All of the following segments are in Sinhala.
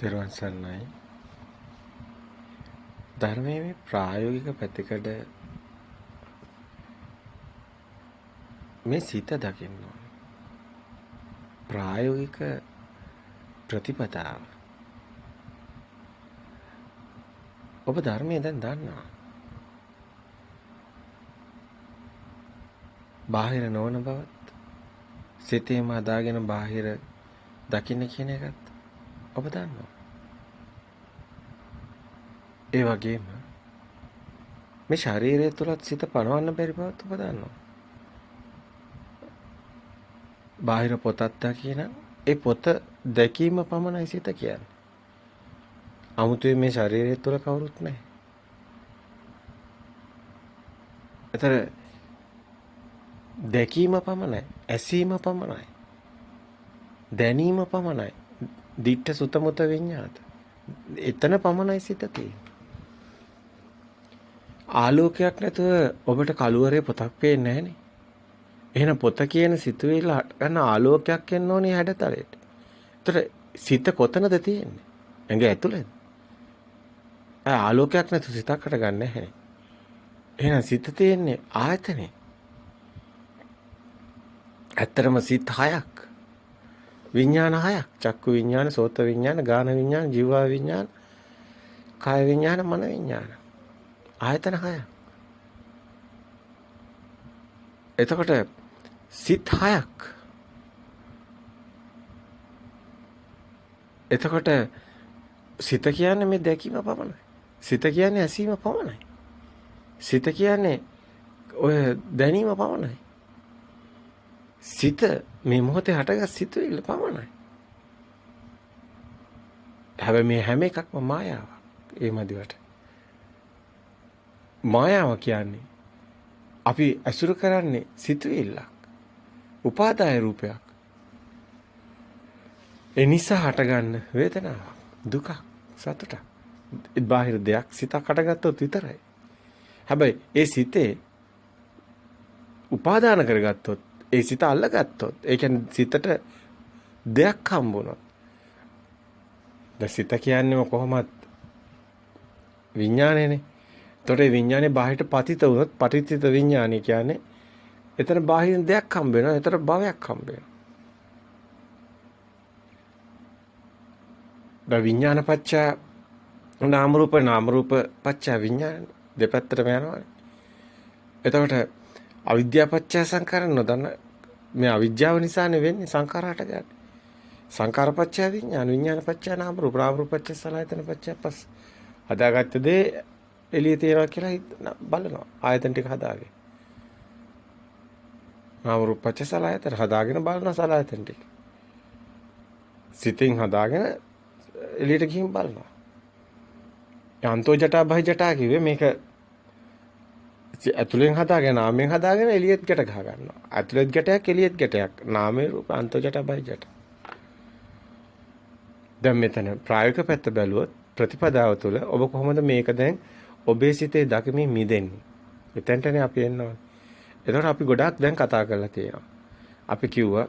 තෙරුවන් සරණයි. ධර්මයේ ප්‍රායෝගික පැතිකඩ මේ සිත දකින්න ඕනේ. ප්‍රායෝගික ප්‍රතිපදාව. ඔබ ධර්මයේ දැන් දන්නවා. බාහිර නොවන බවත් සිතේම අදාගෙන බාහිර දකින්න කියන එකත් ඔබ දන්නවා. ඒ වගේම මේ ශරීරය තුලත් සිත පනවන්න බැරි බවත් ඔබ දන්නවා. බාහිර පොතක් දකින ඒ පොත දැකීම පමණයි සිත කියන්නේ. 아무තේ මේ ශරීරය තුල කවුරුත් නැහැ. ඒතර දැකීම පමණයි, ඇසීම පමණයි, දැනීම පමණයි. දිට්ඨ සුත මුත විඤ්ඤාත. එතන පමණයි සිත තියෙන්නේ. ආලෝකයක් නැතුව ඔබට කළුවරේ පොතක් පේන්නේ නැහනේ. එහෙනම් පොත කියන සිතුවිල්ල ගන්න ආලෝකයක් එන්න ඕනේ හැඩතලයට. ඒතර සිත කොතනද තියෙන්නේ? ඇඟ ඇතුළේද? ආලෝකයක් නැතුව සිතකට ගන්න නැහැ. එහෙනම් සිත තියෙන්නේ ආයතනේ. ඇත්තරම සිත් හයක්. විඥාන හයක්. චක්කු විඥාන, සෝත විඥාන, ගාන විඥාන, ජීවා විඥාන, කාය විඥාන, මන විඥාන. ආයතන හයක්. එතකොට සිත් හයක්. එතකොට සිත කියන්නේ මේ දැකීම පමණයි. සිත කියන්නේ ඇසීම පමණයි. සිත කියන්නේ ඔය දැනීම පමණයි. සිත මේ මොහොතේ හටගත් සිතුවිල්ල පමණයි. හැබැයි මේ හැම එකක්ම මායාවක්. ඒ මදිවට. මායාව කියන්නේ අපි අසුර කරන්නේ සිතුවිල්ලක්. උපාදාය රූපයක්. ඒ නිසා හටගන්න වේදනාවක්, දුකක්, සතුටක්. ඒ බාහිර දෙයක් සිතක් හටගත්තොත් විතරයි. හැබැයි ඒ සිතේ උපාදාන කරගත්තොත්, ඒ සිත අල්ලගත්තොත්, ඒ කියන්නේ සිතට දෙයක් හම්බුනොත්. දැන් සිත කියන්නේ කොහොමද විඥානයනේ. එතකොට ඒ විඥානේ බාහිරට පතිත වුණොත් පටිච්චිත විඥානය කියන්නේ එතන බාහිර දෙයක් හම්බ වෙනවා. එතන භවයක් හම්බ වෙනවා. දැන් විඥාන පත්‍ය නාම රූප පත්‍ය විඥාන දෙපැත්තටම යනවානේ. එතකොට අවිද්‍යාව පත්‍ය සංකාර නොදන්න මේ අවිද්‍යාව නිසානේ වෙන්නේ සංකාර හටගන්නේ. සංකාර පත්‍ය විඥාන පත්‍ය නාම රූප පත්‍ය සලආයතන පත්‍ය පස් හදාගත්ත දේ එළිය තියනවා කියලා බලනවා. ආයතන ටික හදාගෙන. නාම රූප පත්‍ය සලආයතන හදාගෙන බලනවා සලආයතන ටික. සිතින් හදාගෙන එළියට ගිහින් බලනවා. යන්තෝ ජටා බහි ජටා කිව්වේ මේක ඇතුලෙන් හදාගෙන නාමයෙන් හදාගෙන එළියෙත් ගැට ගහ ගන්නවා. ඇතුලෙත් ගැටයක් එළියෙත් ගැටයක්. නාමයේ රූප අන්තෝ ජටා බහි ජටා. දැන් මෙතන ප්‍රායෝගික පැත්ත බැලුවොත් ප්‍රතිපදාව තුළ ඔබ කොහොමද මේක දැන් ඔබේ සිතේ දකිමින් මිදෙන්නේ? මෙතෙන්ටනේ අපි එන්න ඕනේ. එතකොට අපි ගොඩාක් දැන් කතා කරලා තියෙනවා. අපි කිව්වා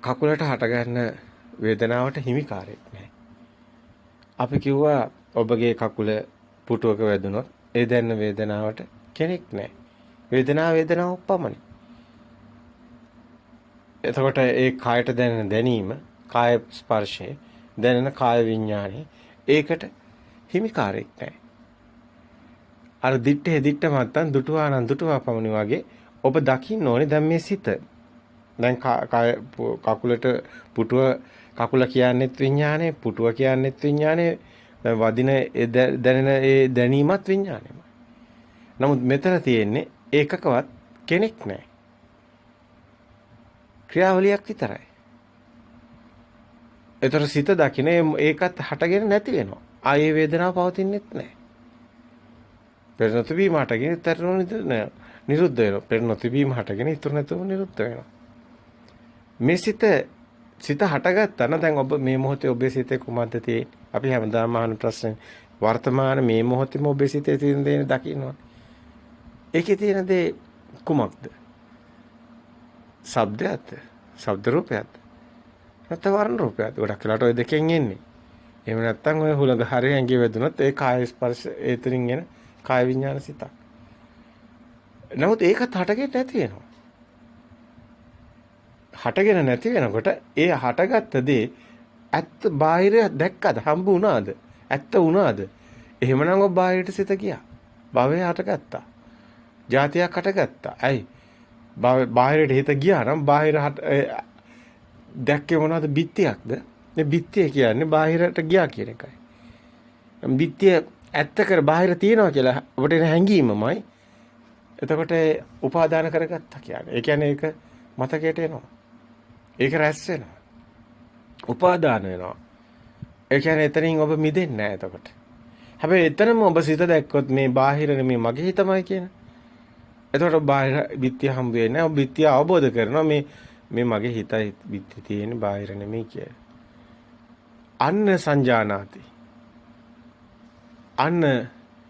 කකුලට හටගන්න වේදනාවට හිමිකාරයක් නැහැ. අපි කිව්වා ඔබගේ කකුල පුටුවක වැදුනොත් ඒ දැනෙන වේදනාවට කෙනෙක් නැහැ. වේදනාව පමණයි. එතකොට ඒ කායට දැනෙන දැනීම, කාය ස්පර්ශය, දැනෙන කාය විඥානය ඒකට හිමිකාරයක් නැහැ. අර දිත්තේ මත්තන් දුටුවානම් දුටුවා පමණි වගේ ඔබ දකින්න ඕනේ දැන් මේ සිත. දැන් කකුලට පුටුව කකුල කියන්නේත් විඥානේ, පුටුව කියන්නේත් විඥානේ, දැන් වදින දැනෙන ඒ දැනීමත් විඥානයමයි. නමුත් මෙතන තියෙන්නේ ඒකකවත් කෙනෙක් නැහැ. ක්‍රියාවලියක් විතරයි. ඒතර සිත දකින්න ඒකත් හටගෙන නැති වෙනවා. ආයේ වේදනාව පවතින්නෙත් නැහැ. පෙරනොතිබීම හටගෙන ඊතරනො නිරුද්ධ වෙනවා. පෙරනොතිබීම හටගෙන ඊතර නැතුව නිරුද්ධ වෙනවා. මේ සිත හටගත්තා නම් දැන් ඔබ මේ මොහොතේ ඔබේ සිතේ කුමක්ද තියෙන්නේ? අපි හැමදාම අහන ප්‍රශ්නේ වර්තමාන මේ මොහොතේම ඔබේ සිතේ තියෙන දේ දකින්නවා. ඒකේ තියෙන දේ කුමක්ද? ශබ්දයක්ද? ශබ්ද රූපයක්ද? නැත්නම් වර්ණ රූපයක්ද? ගොඩක් වෙලාට ওই දෙකෙන් එන්නේ. එහෙම නැත්නම් ඔය හුලඟ හරිය ඇඟේ වැදුනොත් ඒ කාය ස්පර්ශ ඒතරින් එන කාය විඥාන සිතක්. නමුත් ඒකත් හටගෙන නැති වෙනවා. හටගෙන නැති වෙනකොට ඒ හටගත්ත දේ ඇත්ත බාහිර දැක්කද? හම්බ වුණාද? ඇත්ත වුණාද? එහෙමනම් ඔබ බාහිරට සිත ගියා. භවය හටගත්තා. ජාතියක් හටගත්තා. ඇයි? බාහිරට හිත ගියා නම් බාහිර දැක්කේ මොනවද? බිත්තියක්ද? මේ බිත්තිය කියන්නේ බාහිරට ගියා කියන එකයි. බිත්තිය ඇත්ත කර බාහිර තියනවා කියලා ඔබට එන හැඟීමමයි. එතකොට උපාදාන කරගත්තා කියන්නේ. ඒ කියන්නේ ඒක මතකයට එනවා. ඒක රැස් වෙනවා. උපාදාන වෙනවා. ඒ කියන්නේ එතනින් ඔබ මිදෙන්නේ නැහැ එතකොට. හැබැයි එතනම ඔබ සිත දැක්කොත් මේ බාහිර නෙමෙයි මගේ හිතමයි කියන. එතකොට බාහිර බිත්තිය හම්බ වෙන්නේ නැහැ. ඔබ බිත්තිය අවබෝධ කරනවා මේ මගේ හිතයි බිත්තිය තියෙන්නේ බාහිර නෙමෙයි කියලා. අන්න සංජානාති. අන්න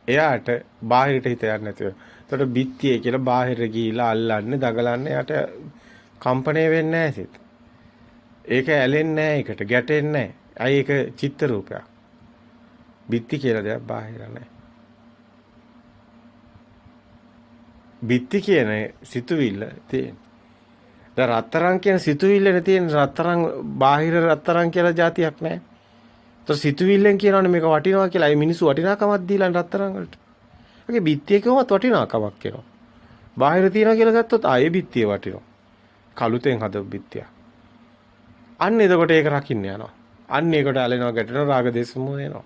එයාට බාහිරට හිත යන්නේ නැතිව. එතකොට බිත්තිය කියලා බාහිර ගිහිලා අල්ලන්නේ දගලන්නේ යට කම්පණය වෙන්නේ නැහැ සිත. ඒක ඇලෙන්නේ නැහැ ඒකට ගැටෙන්නේ නැහැ. අයි ඒක චිත්ත රූපයක්. බිත්ති කියලා දෙයක් බාහිර නැහැ. බිත්ති කියන සිතුවිල්ල තියෙන. දැන් රත්තරන් කියන සිතුවිල්ලනේ තියෙන රත්තරන් බාහිර රත්තරන් කියලා જાතියක් නැහැ. તો සිතුවිල්ලෙන් කියනවනේ මේක වටිනවා කියලා. ඒ මිනිස්සු වටිනාකමක් දීලා රත්තරන් වලට. ඒකේ බිත්තිය කිව්වොත් වටිනාකමක් කියනවා. බාහිර තියනවා කියලා ගත්තොත් ආයේ බිත්තිය වටිනවා. කලුතෙන් හදපු බිත්තිය. අන්න එතකොට ඒක රකින්න යනවා. අන්න ඒකට ඇලෙනවා ගැටෙනවා රාග දේශ මොහ එනවා.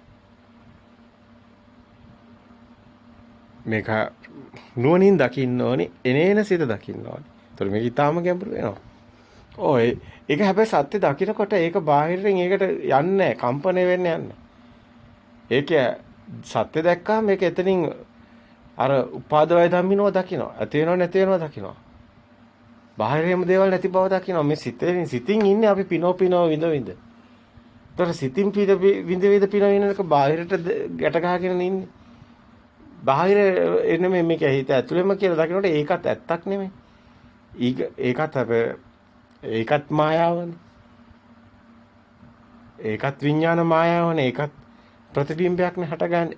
මේක නුවණින් දකින්න ඕනේ. එනේන සිත දකින්න ඕනේ. ඒතර මේක ඊටාම ගැඹුරු වෙනවා. ඔය ඒක හැබැයි සත්‍ය දකින්නකොට ඒක බාහිරින් ඒකට යන්නේ නැහැ. කම්පණය වෙන්නේ යන්නේ. ඒක සත්‍ය දැක්කම මේක එතනින් අර උපාදවය ධම්මිනව දකිනවා. ඇති වෙනව නැති වෙනව දකිනවා. බාහිරේම දේවල් නැති බව දකිනවා. මේ සිතින් ඉන්නේ අපි පිනෝ විඳ විඳ. ඒතර සිතින් විඳ විඳ පිනෝ ඉන්නක බාහිරට ගැට ගහගෙන ඉන්නේ. බාහිර එන්නේ මේක හිත ඇතුළෙම කියලා දකිනකොට ඒකත් ඇත්තක් නෙමෙයි. ඒකත් මායාවනේ. ඒකත් විඥාන මායාවනේ. ඒකත් ප්‍රතිබිම්බයක්නේ හටගන්නේ.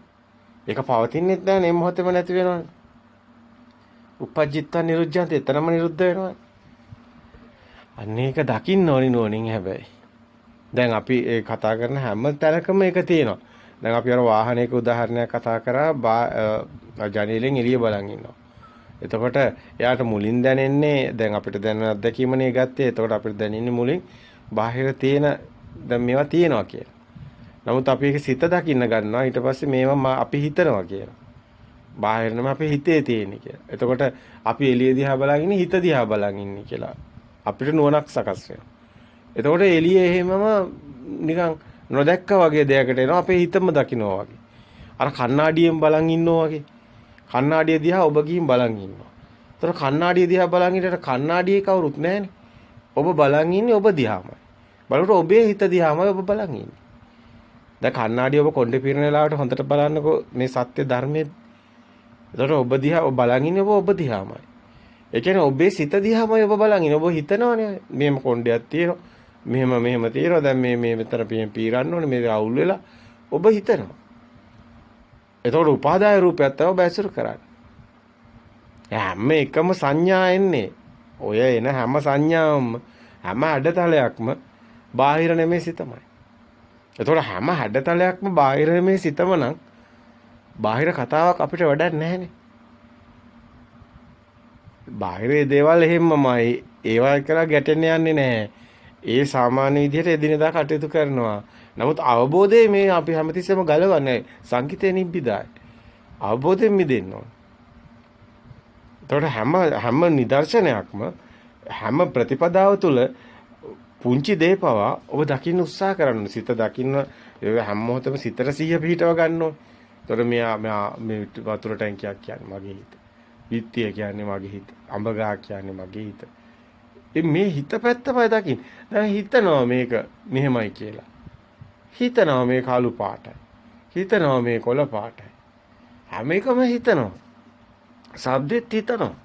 ඒක පවතින්නේ නැහැ නේ මොහොතේම නැති වෙනවනේ. උපජ්ජිත්ත නිරුද්ධන්ත එතරම් නිරුද්ධ වෙනවා. අන්න ඒක දකින්න ඕනි නෝනින් හැබැයි. දැන් අපි ඒ කතා කරන හැම තැනකම ඒක තියෙනවා. දැන් අපි අර වාහනයක උදාහරණයක් කතා කරා ජනේලෙන් එළිය බලන් ඉන්නවා. එතකොට එයාට මුලින් දැනෙන්නේ දැන් අපිට දැනෙන අත්දැකීමනේ ගත්තේ. එතකොට අපිට දැනෙන්නේ මුලින් බාහිර තියෙන දැන් මේවා තියෙනවා කියලා. නමුත් අපි ඒක සිත දකින්න ගන්නවා. ඊට පස්සේ මේවා අපි හිතනවා කියලා. බාහිර නෙමෙයි අපේ හිතේ තියෙන්නේ කියලා. එතකොට අපි එළිය දිහා බලන් ඉන්නේ හිත දිහා බලන් ඉන්නේ කියලා. අපිට නුවණක් සකස් වෙනවා. එතකොට එළියේ එහෙමම නිකන් නොදැක්කා වගේ දෙයකට එනවා අපේ හිතම දකින්නවා වගේ. අර කණ්ණාඩියෙන් බලන් ඉන්නවා වගේ. කණ්ණාඩිය දිහා ඔබ ගිහින් බලන් ඉන්නවා. ඒතර කණ්ණාඩිය දිහා බලන් ඉන්නට කණ්ණාඩියේ කවුරුත් නැහැනේ. ඔබ බලන් ඉන්නේ ඔබ දිහාමයි. බලනකොට ඔබේ හිත දිහාමයි ඔබ බලන් ඉන්නේ. දැන් කණ්ණාඩිය ඔබ කොණ්ඩේ පිරෙන වෙලාවට හොඳට බලන්නකෝ මේ සත්‍ය ධර්මයේ. ඒතර ඔබ දිහා ඔබ බලන් ඉන්නේ ඔබ දිහාමයි. ඒ කියන්නේ ඔබේ සිත දිහාමයි ඔබ බලන් ඉන්නේ. ඔබ හිතනවනේ මෙහෙම කොණ්ඩයක් තියෙනවා. මෙහෙම තියෙනවා. දැන් මේ මෙතන පීරන්න ඕනේ. මේක අවුල් වෙලා ඔබ හිතනවා. එතකොට උපාදාය රූපයක් තමයි ඔබ ඇසුරු කරන්නේ. හැම එකම සංඥා එන්නේ. ඔය එන හැම සංඥාවම හැම හැඩතලයක්ම බාහිර නෙමෙයි සිතමයි. එතකොට හැම හැඩතලයක්ම බාහිර නෙමෙයි සිතම නම් බාහිර කතාවක් අපිට වැඩක් නැහැනේ. බාහිරේ දේවල් එහෙම්මමයි. ඒවා කරා ගැටෙන්න යන්නේ නැහැ. ඒ සාමාන්‍ය විදිහට එදිනෙදා කටයුතු කරනවා. නමුත් අවබෝධයේ මේ අපි හැමතිස්සෙම ගලවන්නේ සංකිතේ නිබ්බිදායි. අවබෝධයෙන් මිදෙන්න ඕන. ඒතකොට හැම නිදර්ශනයක්ම හැම ප්‍රතිපදාව තුළ පුංචි දේ පවා ඔබ දකින්න උත්සාහ කරන්න. සිත දකින්න හැම මොහොතම සිතට සිහිය පිහිටව ගන්න ඕන. ඒතකොට මේ වතුර ටැංකියක් කියන්නේ මගේ හිත. විත්තිය කියන්නේ මගේ හිත. අඹ ගහ කියන්නේ මගේ හිත. මේ හිත පැත්තමයි දකින්න. දැන් හිතනවා මේක මෙහෙමයි කියලා. හිතනවා මේ කළු පාටයි. හිතනවා මේ කොළ පාටයි. හැම එකම හිතනවා. ශබ්දෙත් හිතනවා.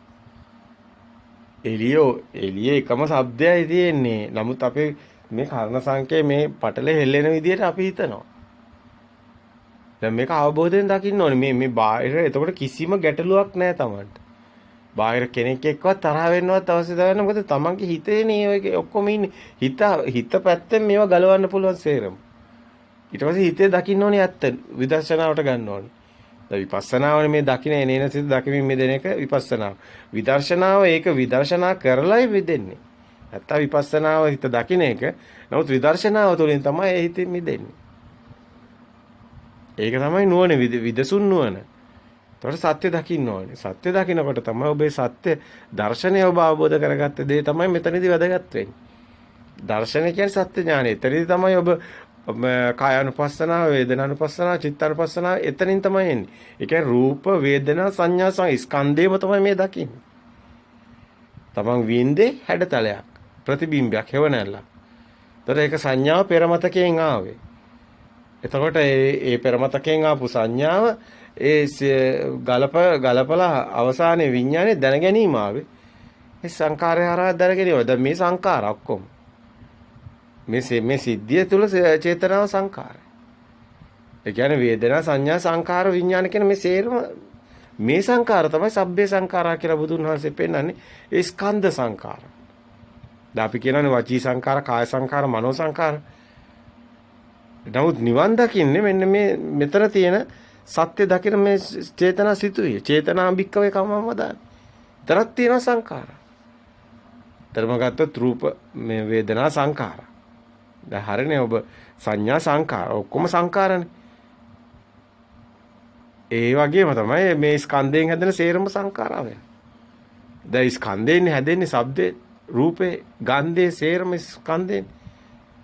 එළියේ එකම ශබ්දයයි තියෙන්නේ. නමුත් අපේ මේ කර්ණ සංකේ මේ පටලේ හෙල්ලෙන විදිහට අපි හිතනවා. දැන් මේක අවබෝධයෙන් දකින්න ඕනේ. මේ බාහිර එතකොට කිසිම ගැටලුවක් නැහැ Tamanට. බාහිර කෙනෙක් එක්කවත් තරහ වෙන්නවත් අවශ්‍යතාවය නැහැ. මොකද Tamanගේ හිතේනේ ඔය ඔක්කොම ඉන්නේ. හිත පැත්තෙන් මේවා ගලවන්න පුළුවන් සේරම. ඊට පස්සේ හිතේ දකින්න ඕනේ ඇත්ත. විදර්ශනාවට ගන්න ඕනේ. දැන් විපස්සනාවනේ මේ දකින්න එනේන සිත දකිමින් මෙදෙන එක විපස්සනාව. විදර්ශනාව ඒක විදර්ශනා කරලායි මෙදෙන්නේ. නැත්තම් විපස්සනාව හිත දකින්න එක. නමුත් විදර්ශනාව තුළින් තමයි ඒ හිතින් මිදෙන්නේ. ඒක තමයි නුවණ විදසුන් නුවණ. ඒතකොට සත්‍ය දකින්න ඕනේ. සත්‍ය දකින්නකොට තමයි ඔබේ සත්‍ය දර්ශනය ඔබ අවබෝධ කරගත්ත දේ තමයි මෙතනදී වැදගත් වෙන්නේ. දර්ශනය කියන්නේ සත්‍ය ඥානය. එතනදී තමයි ඔබ කායानुපස්සනාව, වේදනානුපස්සනාව, චිත්තානුපස්සනාව එතනින් තමයි එන්නේ. ඒ කියන්නේ රූප, වේදනා, සංඥා ස්කන්ධේම තමයි මේ දකින්නේ. තමන් වින්දේ හැඩතලයක්, ප්‍රතිබිම්බයක්, හෙවණැල්ලක්. ඒතර ඒක සංඥාව පෙරමතකයෙන් ආවේ. එතකොට ඒ පෙරමතකයෙන් ආපු සංඥාව ගලපලා අවසානයේ විඥානේ දැන ගැනීම ආවේ. මේ සංකාරය හරහා දැන ගැනීම. දැන් මේ සංකාර ඔක්කොම මේ සිද්ධිය තුළ චේතනාව සංකාරය. ඒ කියන්නේ වේදනා සංඥා සංකාර විඥාන කියන මේ සේරම මේ සංකාර තමයි සබ්බේ සංකාරා කියලා බුදුන් වහන්සේ පෙන්නන්නේ. ඒ ස්කන්ධ සංකාර. දැන් අපි කියනවානේ වචී සංකාර, කාය සංකාර, මනෝ සංකාර. නමුත් නිවන් දකින්නේ මෙන්න මේ මෙතන තියෙන සත්‍ය දකින මේ චේතනා සිතුවිය. චේතනාම්බික්කවේ කමම දාන. තරක් තියෙන සංකාර. ධර්ම ගත්තොත් රූප මේ වේදනා සංකාර. දැන් හරිනේ ඔබ සංඥා සංකාර ඔක්කොම සංකාරනේ. ඒ වගේම තමයි මේ ස්කන්ධයෙන් හැදෙන සේරම සංකාරා වෙන. දැන් ස්කන්ධයෙන් හැදෙන්නේ ශබ්දේ, රූපේ, ගන්ධේ සේරම ස්කන්ධයෙන්.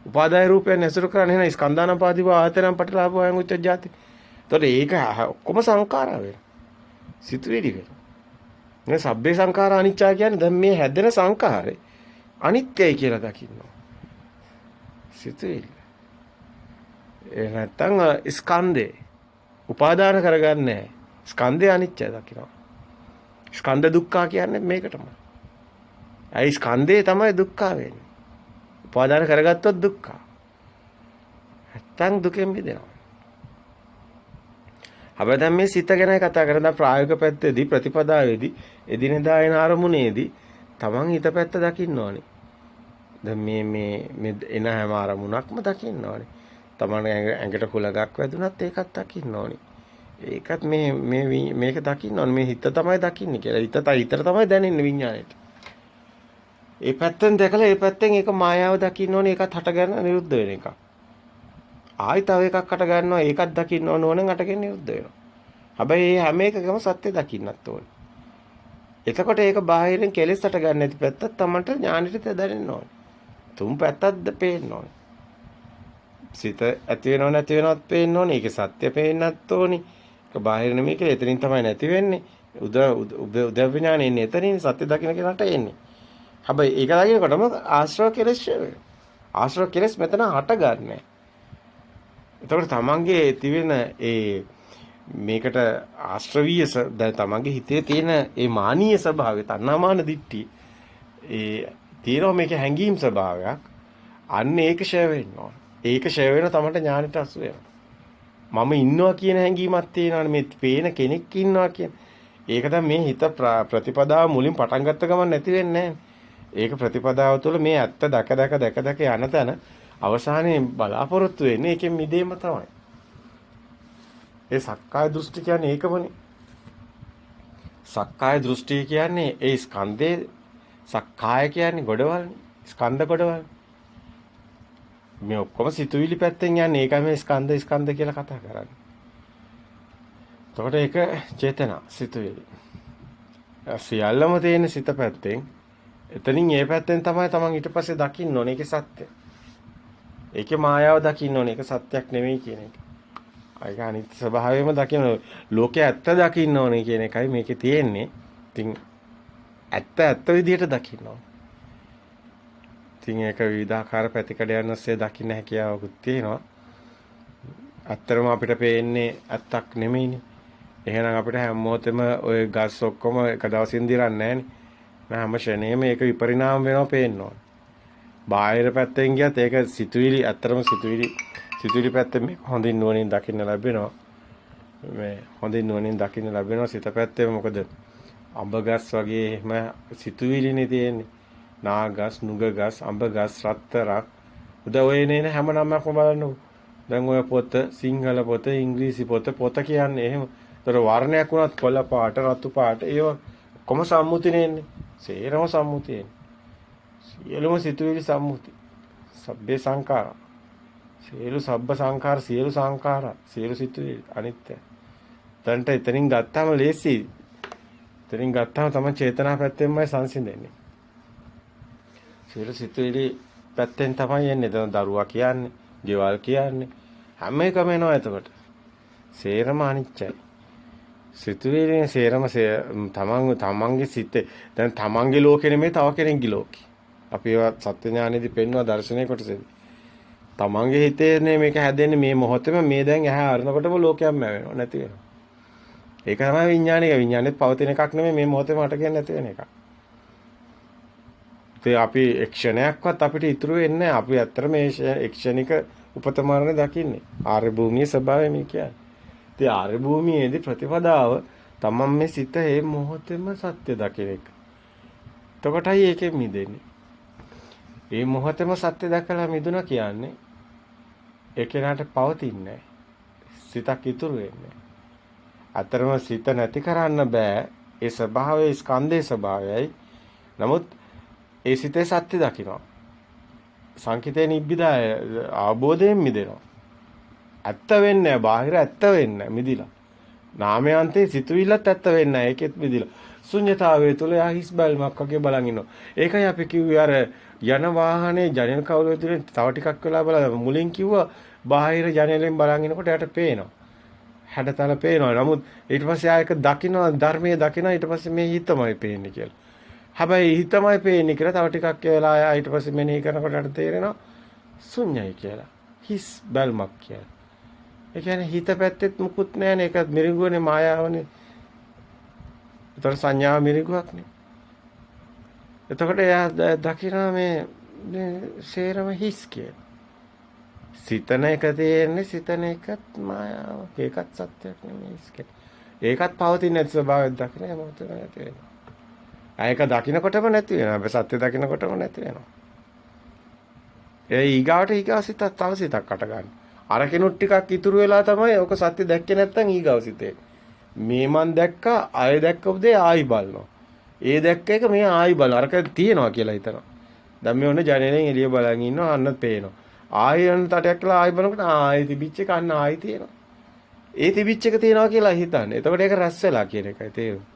උපාදාය රූපයන් ඇසුරු කරන්නේ නැහැ ස්කන්ධානපාදිව ආයතනම් පටලාපෝ අයං උච්ච ජාති. ඒතකොට ඒක ඔක්කොම සංකාරා වෙන. සිතුවිලි වෙන. මේ සබ්බේ සංඛාර අනිච්චා කියන්නේ දැන් මේ හැදෙන සංඛාරේ අනිත්‍යයි කියලා දකින්නවා. සිතුවිලි. ඒ නැත්තම් ස්කන්ධේ උපාදාන කරගන්නේ ස්කන්ධය අනිත්‍යයි දකින්නවා. ස්කන්ධ දුක්ඛ කියන්නේ මේකටම. ඒ ස්කන්ධේ තමයි දුක්ඛ වෙන්නේ. උපාදාන කරගත්තොත් දුක්ඛ. නැත්තම් දුකෙන් මිදෙනවා. හැබැයි දැන් මේ සිත ගැන කතා කරන දා ප්‍රායෝගික පැත්තේදී ප්‍රතිපදාවේදී එදිනෙදා එන අරමුණේදී තමන් හිත පැත්ත දකින්න ඕනේ. දැන් මේ එන හැම අරමුණක්ම දකින්න ඕනේ. තමන් ඇඟට කුලගක් වැදුනත් ඒකත් දකින්න ඕනේ. ඒකත් මේක දකින්න ඕනේ. මේ හිත තමයි දකින්නේ කියලා. හිතට තමයි දැනෙන්නේ විඥාණයට. ඒ පැත්තෙන් දැකලා ඒ පැත්තෙන් ඒක මායාව දකින්න ඕනේ. ඒකත් හට ගන්න නිරුද්ධ වෙන එකක්. ආයි තව එකක් හට ගන්නවා. ඒකත් දකින්න ඕනනම් හටගෙන නිරුද්ධ වෙනවා. හැබැයි මේ හැම එකකම සත්‍ය දකින්නත් ඕනේ. එතකොට ඒක බාහිරින් කෙලෙස් හට ගන්න නැති පැත්තත් තමන්ට ඥානෙට දැනෙන්න ඕනේ. තුන් පැත්තක්ද පේන්න ඕනේ. සිත ඇති වෙනව නැති වෙනවත් පේන්න ඕනේ. ඒකේ සත්‍ය පේන්නත් ඕනේ. ඒක බාහිර නෙමෙයි කියලා එතනින් තමයි නැති වෙන්නේ. උදව් විඥානේ ඉන්නේ එතනින් සත්‍ය දකින්න කෙනාට එන්නේ. හැබැයි ඒක දකින්නකොටම ආශ්‍රව කෙලෙස් වෙනවා. ආශ්‍රව කෙලෙස් මෙතන හට ගන්නෑ. එතකොට තමන්ගේ තිබෙන ඒ මේකට ආශ්‍රවීය දැන් තමන්ගේ හිතේ තියෙන ඒ මානීය ස්වභාවය තණ්හාමාන දිට්ටි ඒ තියෙනවා මේකේ හැංගීම් ස්වභාවයක් අන්න ඒක ෂය වෙන්න ඕන. ඒක ෂය වෙන තමන්ට ඥානෙට අසු වෙනවා. මම ඉන්නවා කියන හැඟීමක් තියෙනවානේ මේ පේන කෙනෙක් ඉන්නවා කියන. ඒක දැන් මේ හිත ප්‍රතිපදාව මුලින් පටන් ගත්ත ගමන් නැති වෙන්නේ ඒක ප්‍රතිපදාව තුළ මේ ඇත්ත දැක යන තැන අවසානයේ බලාපොරොත්තු වෙන්නේ ඒකෙන් මිදීම තමයි. ඒ සක්කාය දෘෂ්ටි කියන්නේ ඒකමනේ. සක්කාය දෘෂ්ටි කියන්නේ ඒ ස්කන්ධේ සක්කාය කියන්නේ ගොඩවල්නේ. ස්කන්ධ ගොඩවල්. මේ ඔක්කොම සිතුවිලි පැත්තෙන් යන්නේ. ඒකයි මේ ස්කන්ධ කියලා කතා කරන්නේ. එතකොට ඒක චේතනා සිතුවිලි. සියල්ලම තියෙන සිත පැත්තෙන්. එතනින් ඒ පැත්තෙන් තමයි තමන් ඊට පස්සේ දකින්න ඕනේ. ඒකේ සත්‍ය. ඒකේ මායාව දකින්න ඕනේ. ඒක සත්‍යක් නෙමෙයි කියන එක. ඒක අනිත්‍ය ස්වභාවයම දකින්න ලෝකයේ ඇත්ත දකින්න ඕනේ කියන එකයි මේකේ තියෙන්නේ. ඉතින් ඇත්ත විදිහට දකින්න ඕනේ. ඉතින් ඒක විවිධාකාර පැතිකඩයන් ඔස්සේ දකින්න හැකියාවකුත් තියෙනවා. ඇත්තටම අපිට පේන්නේ ඇත්තක් නෙමෙයිනේ. එහෙනම් අපිට හැම මොහොතෙම ওই ගස් ඔක්කොම එක දවසින් දිරන්නේ නැහනේ. හැම ෂණේම ඒක විපරිණාම වෙනවා පේන්න ඕනේ. බාහිර පැත්තෙන් ගියත් ඒක සිතුවිලි අත්‍තරම සිතුවිලි පැත්තෙන් මේක හොඳින් නුවණින් දකින්න ලැබෙනවා. මේ හොඳින් නුවණින් දකින්න ලැබෙනවා සිත පැත්තේ. මොකද අඹ ගස් වගේ එහෙම සිතුවිලිනේ තියෙන්නේ. නාගස්, නුගගස්, අඹ ගස්, රත්තරන් උද ඔය නේන හැම නමක්ම බලන්නකො. දැන් ඔය පොත, සිංහල පොත, ඉංග්‍රීසි පොත කියන්නේ එහෙම. ඒතර වර්ණයක් වුණත් කොළ පාට, රතු පාට ඒව කොම සම්මුතිනේ එන්නේ. සේරම සම්මුතියනේ. සියලුම සිතුවිලි සම්මුති. සබ්බේ සංඛාර. සියලු සබ්බ සංඛාර, සියලු සංඛාර, සියලු සිතුවිලි අනිත්‍ය. දැන්ට එතනින් ගත්තාම ලේසි. එතනින් ගත්තාම තමයි චේතනා පැත්තෙන්මයි සංසිඳෙන්නේ. සියලු සිතුවිලි පැත්තෙන් තමයි එන්නේ. දැන් දරුවා කියන්නේ, ගෙවල් කියන්නේ හැම එකම එනවා එතකොට. සේරම අනිත්‍යයි. සිතුවිලි සේරම තමන්ගේ සිතේ දැන් තමන්ගේ ලෝකෙ නෙමෙයි තව කෙනෙක්ගේ ලෝකෙ. අපි ඒවා සත්‍ය ඥානෙදි පෙන්වන දර්ශනයේ කොටසෙදි. තමන්ගේ හිතේනේ මේක හැදෙන්නේ මේ මොහොතේම මේ දැන් ඇහැ අරනකොටම ලෝකයක්ම වෙනවා නැති වෙනවා. ඒක තමයි විඥානික. විඥානෙත් පවතින එකක් නෙමෙයි මේ මොහොතේම අට කියන්නේ නැති වෙන එකක්. ඒ අපි ක්ෂණයක්වත් අපිට ඉතුරු වෙන්නේ නැහැ. අපි ඇත්තට මේ ක්ෂණික උපත මරණ දකින්නේ. ආර්ය භූමියේ ස්වභාවය මේ කියන්නේ. ඉතින් ආර්ය භූමියේදී ප්‍රතිපදාව තමන් මේ සිත මේ මොහොතේම සත්‍ය දකින එක. එතකොටයි ඒකෙ මිදෙන්නේ. මේ මොහොතේම සත්‍ය දැකලා මිදුණා කියන්නේ ඒ කෙනාට පවතින්නේ සිතක් ඉතුරු වෙන්නේ. අතරම සිත නැති කරන්න බෑ. ඒ ස්වභාවයේ ස්කන්ධයේ ස්වභාවයයි. නමුත් ඒ සිතේ සත්‍ය දකිනවා. සංකිතේ නිබ්බිදාය ආબોධයෙන් මිදෙනවා. ඇත්ත වෙන්නේ නැහැ. බාහිර ඇත්ත වෙන්නේ නැහැ. මිදිලා. නාමයන්තේ සිතුවිල්ලත් ඇත්ත වෙන්නේ නැහැ. ඒකෙත් මිදිලා. ශුන්‍යතාවයේ තුල යා හිස් බැල්මක් වගේ බලන් ඉන්නවා. ඒකයි අපි කිව්වේ අර යන වාහනේ ජනෙල් කවුරු ඇතුලේ තව ටිකක් වෙලා බලලා මුලින් කිව්වා බාහිර ජනෙලෙන් බලන් ඉනකොට යාට පේනවා. හැඩතල පේනවා. නමුත් ඊට පස්සේ ආයක දකින්න ධර්මයේ දකින්න ඊට පස්සේ මේ හිතමයි පේන්නේ කියලා. හැබැයි හිතමයි පේන්නේ කියලා තව ටිකක් වෙලා ආයා ඊට පස්සේ මෙනෙහි කරනකොට යට තේරෙනවා ශුන්‍යයි කියලා. හිස් බැල්මක් කියලා. ඒ කියන්නේ හිත පැත්තෙත් මුකුත් නැහැනේ. ඒක මිරිඟුවනේ මායාවනේ. ඒතර සංඥා මිරිඟුවක්නේ. එතකොට එයා දකිනවා මේ සේරම හිස් කියලා. සිතන එක තියෙන්නේ සිතන එකත් මායාවක්. ඒකත් සත්‍යයක් නෙමෙයි හිස් කියලා. ඒකත් පවතින නැති ස්වභාවයක් දකින්න මොකද නැති වෙනවා. ඒක දකින්නකොටම නැති වෙනවා. සත්‍ය දකින්නකොටම නැති වෙනවා. ඒ ඊගාවට සිතක් තව සිතක් අට ගන්න. අර කෙනුත් ටිකක් ඉතුරු වෙලා තමයි ඔක සත්‍ය දැක්කේ නැත්නම් ඊගාව සිතේ. මේ මන් දැක්කා ආයෙ දැක්කපු දේ ආයි බලනවා. ඒ දැක්ක එක මේ ආයි බලන අරක තියෙනවා කියලා හිතනවා. දැන් මේ ඔන්න ජනේලෙන් එළිය බලන් ඉන්නවා අන්න පේනවා. ආයෙ යන තටයක් කියලා ආයි බලනකොට ආයෙ තිබිච්ච එක අන්න ආයි තියෙනවා. ඒ තිබිච්ච එක තියෙනවා කියලා හිතන්නේ. එතකොට ඒක රැස් වෙලා කියන එකයි තේරුම.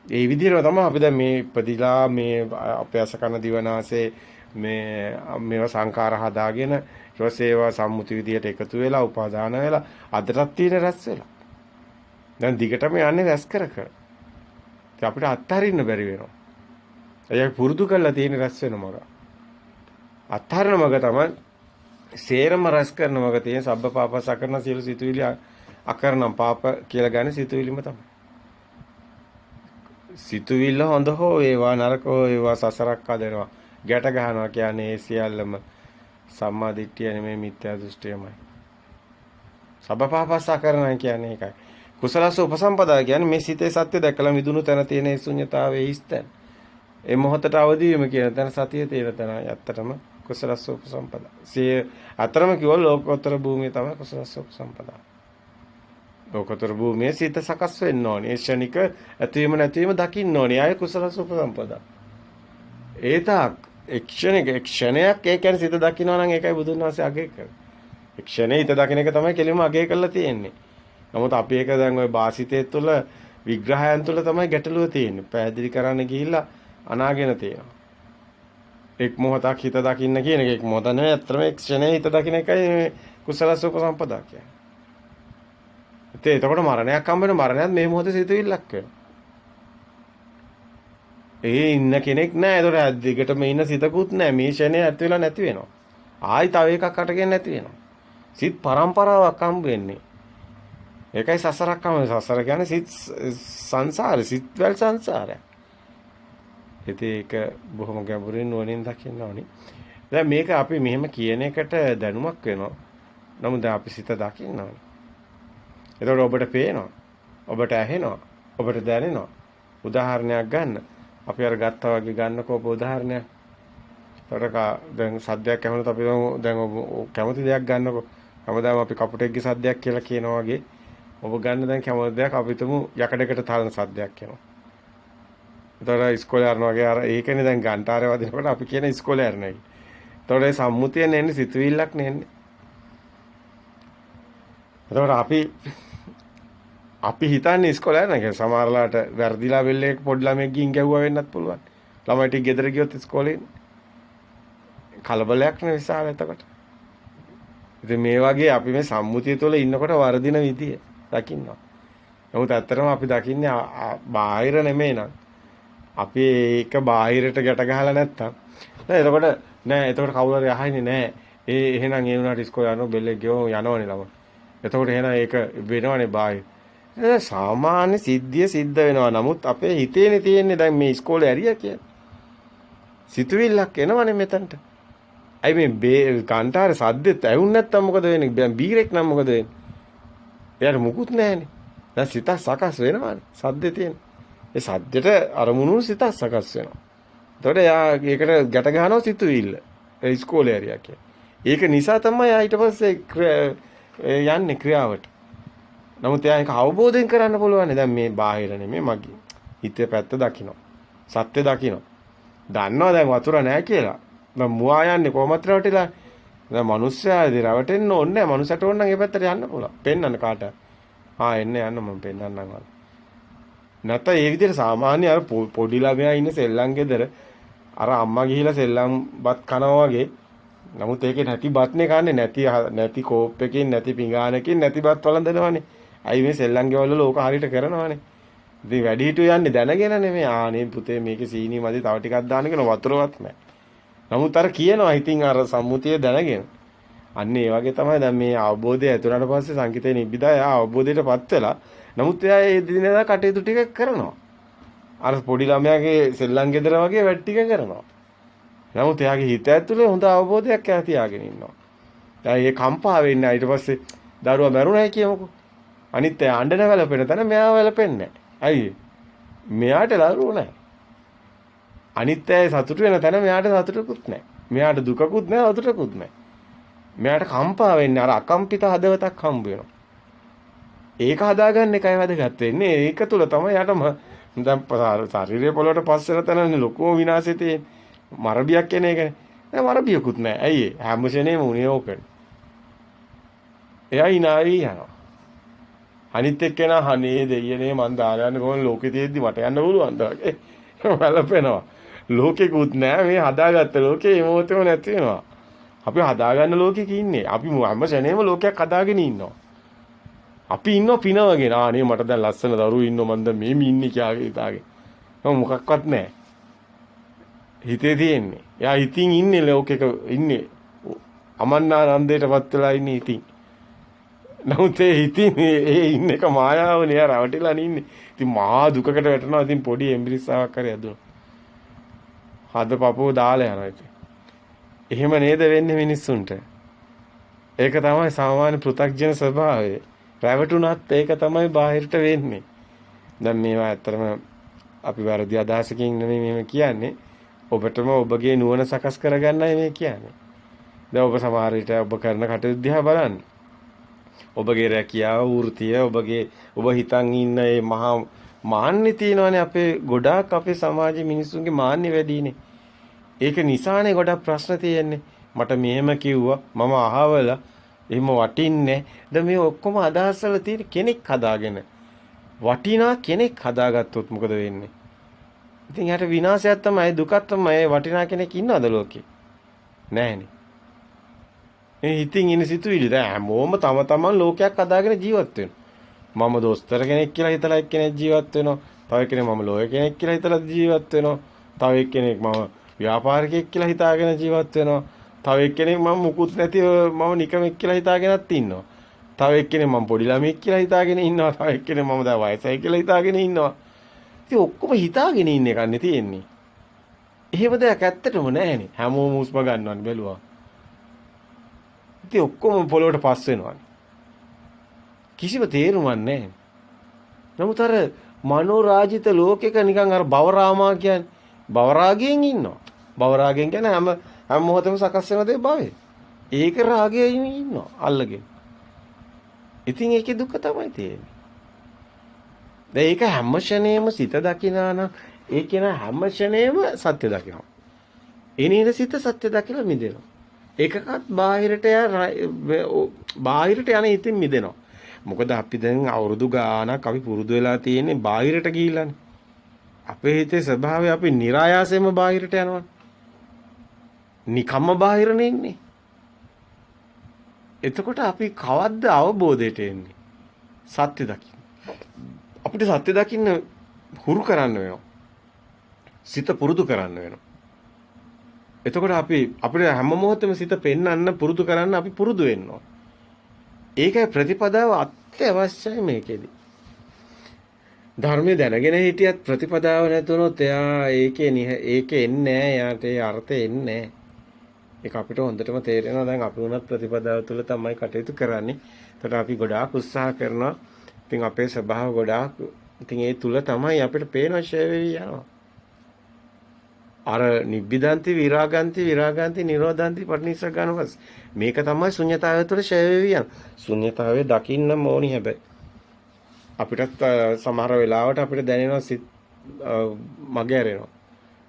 ඒ විදිහට තමයි අපි දැන් මේ ඉපදිලා මේ අපයාස කරන දිවනාසේ මේවා සංඛාර හදාගෙන ඊටසේවා සම්මුති විදියට එකතු වෙලා උපාදාන වෙලා අදටත් තියෙන රැස් වෙලා. දැන් දිගටම යන්නේ රැස් කර කර. ඉතින් අපිට අත්හරින්න බැරි වෙනවා. එයා පුරුදු කරලා තියෙන රැස් වෙන මග. අත්හරින මග තමයි සේරම රැස් කරන මග තියෙන සබ්බ පාපස කරන සියලු සිතුවිලි අකරනම් පාප කියලා ගන්න සිතුවිලිම තමයි. සිතුවිල්ල හොඳ හෝ වේවා නරක හෝ වේවා සසරක් හදනවා. ගැට ගන්නවා කියන්නේ ඒ සියල්ලම සම්මා දිට්ඨිය නෙමෙයි මිත්‍යා දෘෂ්ටියමයි. සබ්බපාපස්ස කරනවා කියන්නේ ඒකයි. කුසලස උපසම්පදා කියන්නේ මේ සිතේ සත්‍ය දැකලා මිදුණු තැන තියෙන ඒ ශුන්‍යතාවයේ ඉස්තන. ඒ මොහොතට අවදි වීම කියන තැන සතිය තියෙන තැන ඇත්තටම කුසලස උපසම්පදා. සිය අතරම කිව්ව ලෝකෝත්තර භූමිය තමයි කුසලස උපසම්පදා. ලෝකෝත්තර භූමියේ සිත සකස් වෙන්න ඕනේ. ඒ ශනික ඇතිවීම නැතිවීම දකින්න ඕනේ. ආයේ කුසලස උපසම්පදා. ඒ තාක් ක්ෂණයක් ඒ කියන්නේ සිත දකින්නවා නම් ඒකයි බුදුන් වහන්සේ අගය කරන්නේ. ක්ෂණේ හිත දකින්න එක තමයි කෙලින්ම අගය කරලා තියෙන්නේ. නමුත් අපි ඒක දැන් ওই වාසිතේ තුළ විග්‍රහයන් තුළ තමයි ගැටලුව තියෙන්නේ. පැහැදිලි කරන්න ගිහිල්ලා අනාගෙන තියෙනවා. එක් මොහොතක් හිත දකින්න කියන එක එක් මොහොත නෙවෙයි. අත්‍තරම ක්ෂණේ හිත දකින්න එකයි කුසල සුපසම්පදා කියන්නේ. එතකොට මරණයක් හම්බ වෙන මරණයත් මේ මොහොතේ සිතුවිල්ලක් වෙනවා. ඒ ඉන්න කෙනෙක් නැහැ. ඒතකොට දිගටම ඉන්න සිතකුත් නැහැ. මේ ෂණේ ඇත් වෙලා නැති වෙනවා. ආයි තව එකක් අටගෙන නැති වෙනවා. සිත් පරම්පරාවක් හම්බ වෙන්නේ. ඒකයි සසරක් හම්බ. සසර කියන්නේ සිත් සංසාරේ. සිත්වල සංසාරය. ඉතින් ඒක බොහොම ගැඹුරින් නුවණින් දකින්න ඕනි. දැන් මේක අපි මෙහෙම කියන එකට දැනුමක් වෙනවා. නමුත් දැන් අපි සිත දකින්නවා. එතකොට ඔබට පේනවා. ඔබට ඇහෙනවා. ඔබට දැනෙනවා. උදාහරණයක් ගන්න. අපි අර ගත්තා වගේ ගන්නකෝ ඔබ උදාහරණයක්. එතකොට දැන් සද්දයක් ඇහුනොත් අපි දැන් ඔබ කැමති දෙයක් ගන්නකෝ. හැමදාම අපි කපුටෙක්ගේ සද්දයක් කියලා කියනවා වගේ ඔබ ගන්න දැන් කැමති දෙයක් අපි තුමු යකඩකට තාලන සද්දයක් එනවා. එතකොට ඉස්කෝලේ යනවා වගේ අර ඒකනේ දැන් ගන්ටාරේ වදිනකොට අපි කියන ඉස්කෝලේ යනවා. එතකොට ඒ සම්මුතිය නෙන්නේ සිතුවිල්ලක් නෙන්නේ. එතකොට අපි හිතන්නේ ඉස්කෝලේ යනවා කියලා. සමහරලාට වැරදිලා වෙල්ලේ පොඩි ළමෙක් ගින් ගැහුවා වෙන්නත් පුළුවන්. ළමයි ටික ගෙදර ගියොත් ඉස්කෝලේ කලබලයක් නේ විශාල එතකොට. ඉතින් මේ වගේ අපි මේ සම්මුතිය තුළ ඉන්නකොට වර්ධින විදිය දකින්නවා. නමුත් ඇත්තටම අපි දකින්නේ බාහිර නෙමෙයි නං. අපි ඒක බාහිරට ගැට ගහලා නැත්තම් නෑ එතකොට කවුරු හරි අහන්නේ නෑ. එහෙනම් ඒ වුණාට ඉස්කෝලේ යනවා බෙල්ලේ ගෙව යනවනේ ළමයි. එතකොට එහෙනම් ඒක වෙනවනේ බාහිර. සාමාන්‍ය සිද්ධිය සිද්ධ වෙනවා. නමුත් අපේ හිතේනේ තියෙන්නේ දැන් මේ ඉස්කෝලේ ඇරියා කියන්නේ. සිතුවිල්ලක් එනවනේ මෙතනට. අයි මේ කාන්ටාර සද්දෙත් ඇහුන්නේ නැත්තම් මොකද වෙන්නේ? දැන් බීරෙක් නම් මොකද වෙන්නේ? එයාට මුකුත් නැහැනේ. දැන් සිත සකස් වෙනවානේ. සද්දේ තියෙන. ඒ සද්දෙට අරමුණු සිත සකස් වෙනවා. එතකොට එයා ඒකට ගැට ගන්නවා සිතුවිල්ල. ඒ ඉස්කෝලේ ඇරියා කියන්නේ. ඒක නිසා තමයි ඊට පස්සේ යන්නේ ක්‍රියාවට. නමුත් එයා ඒක අවබෝධයෙන් කරන්න පුළුවන්. දැන් මේ බාහිර නෙමෙයි මගේ. හිතේ පැත්ත දකින්න. සත්‍ය දකින්න. දන්නවා දැන් වතුර නැහැ කියලා. දැන් මුවා යන්නේ කොහොමද රවටිලා? දැන් මිනිස්සයාදී රවටෙන්න ඕනේ නැහැ. මනුස්සයට ඕන නම් ඒ පැත්තට යන්න පුළුවන්. පෙන්නන්න කාට. එන්න යන්න මම පෙන්නන්නම් වල. නැත්නම් ඒ විදිහට සාමාන්‍ය අර පොඩි ළමයා ඉන්න සෙල්ලම් ගෙදර අර අම්මා ගිහිලා සෙල්ලම් බත් කනවා වගේ. නමුත් ඒකේ නැති බත්නේ කන්නේ නැති කෝප් එකකින් නැති පිඟානකින් නැති බත් වළඳනවානේ. අයි මේ සෙල්ලම් ගෙවල ලෝක හරියට කරනවානේ. ඉතින් වැඩි හිටියෝ යන්නේ දැනගෙන නෙමෙයි. ආනේ පුතේ මේකේ සීනි මදි තව ටිකක් දාන්න කියන වතුරවත් නැහැ. නමුත් අර කියනවා ඉතින් අර සම්මුතිය දැනගෙන. අන්න ඒ වගේ තමයි දැන් මේ අවබෝධය ඇතුළට පස්සේ සංකිතේ නිබ්බිදා එයා අවබෝධයටපත් වෙලා. නමුත් එයා ඒ දිනදා කටයුතු ටික කරනවා. අර පොඩි ළමයාගේ සෙල්ලම් ගෙදර වගේ වැඩ ටික කරනවා. නමුත් එයාගේ හිත ඇතුලේ හොඳ අවබෝධයක් එයා තියාගෙන ඉන්නවා. දැන් මේ කම්පා වෙන්නේ ඊට පස්සේ දරුවා මැරුණයි කියමුකෝ. අනිත් එයා අඬන වැළපෙන තැන මෙයා වැළපෙන්නේ නැහැ. ඇයි? මෙයාට ලරුව නැහැ. අනිත් අය සතුට වෙන තැන මෙයාට සතුටකුත් නැහැ. මෙයාට දුකකුත් නැහැ, සතුටකුත් නැහැ. මෙයාට කම්පා වෙන්නේ අර අකම්පිත හදවතක් හම්බ වෙනවා. ඒක හදාගන්න එකයි වැදගත් වෙන්නේ. ඒක තුල තමයි යටම දැන් ශරීරය පොළොවට පස්සෙන තැනනේ ලොකෝ විනාශය තියෙන්නේ. මරබියක් කියන එකනේ. දැන් මරබියකුත් නැහැ. ඇයි හැම ෂෙනේම උනේ ඕකනේ. එයා ඉනාවි යනවා. අනිත් එක්කෙනා අනේ දෙයියනේ මං දාලා යන්නේ කොහොම ලෝකෙ තියෙද්දි මට යන්න පුළුවන්ද වගේ. වැළපෙනවා. ලෝකෙකුත් නැහැ මේ හදාගත්ත ලෝකේ මේ මොහොතේම නැති වෙනවා. අපි හදාගන්න ලෝකෙක ඉන්නේ. අපි හැම ෂෙනේම ලෝකයක් හදාගෙන ඉන්නවා. අපි ඉන්නව පිනවගෙන. අනේ මට දැන් ලස්සන දරුවෝ ඉන්නව මන්ද මේ ඉන්නේ කියාගේ හිතාගේ. මොකක්වත් නැහැ. හිතේ තියෙන්නේ. එයා ඉතින් ඉන්නේ ලෝකෙක ඉන්නේ. අමන්නානන්දයටපත් වෙලා ඉන්නේ ඉතින්. නමුත් ඒ ඉතින් ඒ ඉන්න එක මායාවනේ. එයා රවටිලා ඉන්නේ. ඉතින් මහා දුකකට වැටෙනවා. ඉතින් පොඩි එම්බිරිස්සාවක් කරේ ඇදුණා. හද පපුව දාලා යනවා ඉතින්. එහෙම නේද වෙන්නේ මිනිස්සුන්ට? ඒක තමයි සාමාන්‍ය පෘථග්ජන ස්වභාවය. රැවටුණත් ඒක තමයි බාහිරට වෙන්නේ. දැන් මේවා ඇත්තටම අපි වැරදි අදහසකින් නෙමෙයි මේව කියන්නේ. ඔබටම ඔබගේ නුවණ සකස් කරගන්නයි මේ කියන්නේ. දැන් ඔබ සමහර විට ඔබ කරන කටයුතු දිහා බලන්න. ඔබගේ රැකියාව වෘත්තිය ඔබ හිතන් ඉන්න මේ මහා මාන්නේ තියෙනවානේ අපේ ගොඩාක් අපේ සමාජයේ මිනිස්සුන්ගේ මාන්නේ වැඩිනේ. ඒක නිසානේ ගොඩක් ප්‍රශ්න තියෙන්නේ. මට මෙහෙම කිව්වා මම අහවල එහෙම වටින්නේ. දැන් මේ ඔක්කොම අදහස් වල තියෙන කෙනෙක් හදාගෙන වටිනා කෙනෙක් හදාගත්තොත් මොකද වෙන්නේ? ඉතින් යට විනාශයක් තමයි දුකක් තමයි. වටිනා කෙනෙක් ඉන්නවද ලෝකේ? නැහැනේ. මේ හිතින් ඉන්න සිතුවිලි දැන් හැමෝම තම තමන් ලෝකයක් හදාගෙන ජීවත් වෙනවා. මම දොස්තර කෙනෙක් කියලා හිතලා එක්කෙනෙක් ජීවත් වෙනවා. තව එක්කෙනෙක් මම ලෝය කෙනෙක් කියලා හිතලා ජීවත් වෙනවා. තව එක්කෙනෙක් මම ව්‍යාපාරිකයෙක් කියලා හිතාගෙන ජීවත් වෙනවා. තව එක්කෙනෙක් මම මුකුත් නැතිව මම නිකමෙක් කියලා හිතාගෙනත් ඉන්නවා. තව එක්කෙනෙක් මම පොඩි ළමෙක් කියලා හිතාගෙන ඉන්නවා. තව එක්කෙනෙක් මම දැන් වයසයි කියලා හිතාගෙන ඉන්නවා. ඉතින් ඔක්කොම හිතාගෙන ඉන්න එකන්නේ තියෙන්නේ. එහෙම දෙයක් ඇත්තටම නැහැනේ. හැමෝම හුස්ම ගන්නවනේ බැලුවා. ඉතින් ඔක්කොම පොළොවට පස් වෙනවනේ. කිසිම තේරුමක් නැහැ. නමුත් අර මනෝරාජිත ලෝකෙක නිකන් අර භවරාමා කියන්නේ භවරාගයෙන් ඉන්නවා. භවරාගයෙන් කියන්නේ හැම මොහොතෙම සකස් වෙන දේ භවය. ඒක රාගයෙන් ඉන්නවා අල්ලගෙන. ඉතින් ඒකේ දුක තමයි තියෙන්නේ. දැන් ඒක හැම ෂණේම සිත දකිනා නම් ඒ කියන හැම ෂණේම සත්‍ය දකිනවා. එනේන සිත සත්‍ය දකිලා මිදෙනවා. ඒකකත් බාහිරට යන ඉතින් මිදෙනවා. මොකද අපි දැන් අවුරුදු ගාණක් අපි පුරුදු වෙලා තියෙන්නේ බාහිරට ගිහිල්ලානේ. අපේ හිතේ ස්වභාවය අපි નિરાයාසයෙන්ම බාහිරට යනවා. නිකම්ම බාහිරනේ ඉන්නේ. එතකොට අපි කවද්ද අවබෝධයට එන්නේ? සත්‍ය දකින්න. අපිට සත්‍ය දකින්න හුරු කරන්න වෙනවා. සිත පුරුදු කරන්න වෙනවා. එතකොට අපිට හැම මොහොතෙම සිත පෙන්වන්න පුරුදු කරන්න අපි පුරුදු වෙන්න ඕන. ඒකයි ප්‍රතිපදාව අත්‍යවශ්‍යයි මේකෙදි. ධර්මයේ දැනගෙන හිටියත් ප්‍රතිපදාව නැතුනොත් එයා ඒකේ එන්නේ නැහැ. එයාට ඒ අර්ථය එන්නේ නැහැ. ඒක අපිට හොඳටම තේරෙනවා. දැන් අපි උනත් ප්‍රතිපදාව තුළ තමයි කටයුතු කරන්නේ. ඒකට අපි ගොඩාක් උත්සාහ කරනවා. ඉතින් අපේ ස්වභාව ගොඩාක් ඉතින් ඒ තුල තමයි අපිට පේන ෂේ වෙවි යනවා. අර නිබ්බිදන්ති විරාගන්ති නිරෝධන්ති පටිනිස්සග්ගානවස් මේක තමයි ශුන්‍යතාවය තුළ ෂේ වෙවි යන. ශුන්‍යතාවය දකින්න ඕනි හැබැයි. අපිටත් සමහර වෙලාවට අපිට දැනෙනවා සිත් මගේ ඇරෙනවා.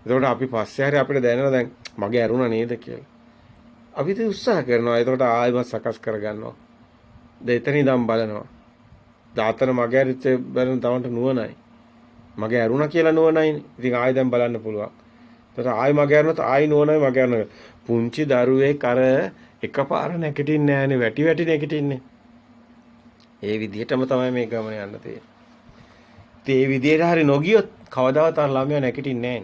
එතකොට අපි පස්සේ හරි අපිට දැනෙනවා දැන් මගේ ඇරුණා නේද කියලා. අපි ඉතින් උත්සාහ කරනවා. එතකොට ආයෙත් සකස් කරගන්නවා. දැන් එතන ඉඳන් බලනවා. දාතන මගේ ඇරිච්ච බලන තවන්ට නුවණයි. මගේ ඇරුණා කියලා නුවණයිනේ. ඉතින් ආයෙ දැන් බලන්න පුළුවන්. එතකොට ආයෙ මගේ ඇරුණොත් ආයෙ නුවණයි මගේ ඇරුණා. පුංචි දරුවෙක් අර එකපාර නැගිටින්නේ නැහනේ වැටි නැගිටින්නේ. ඒ විදිහටම තමයි මේ ගමන යන්න තියෙන්නේ. ඉතින් ඒ විදිහට හරි නොගියොත් කවදාවත් අර ළමයා නැගිටින්නේ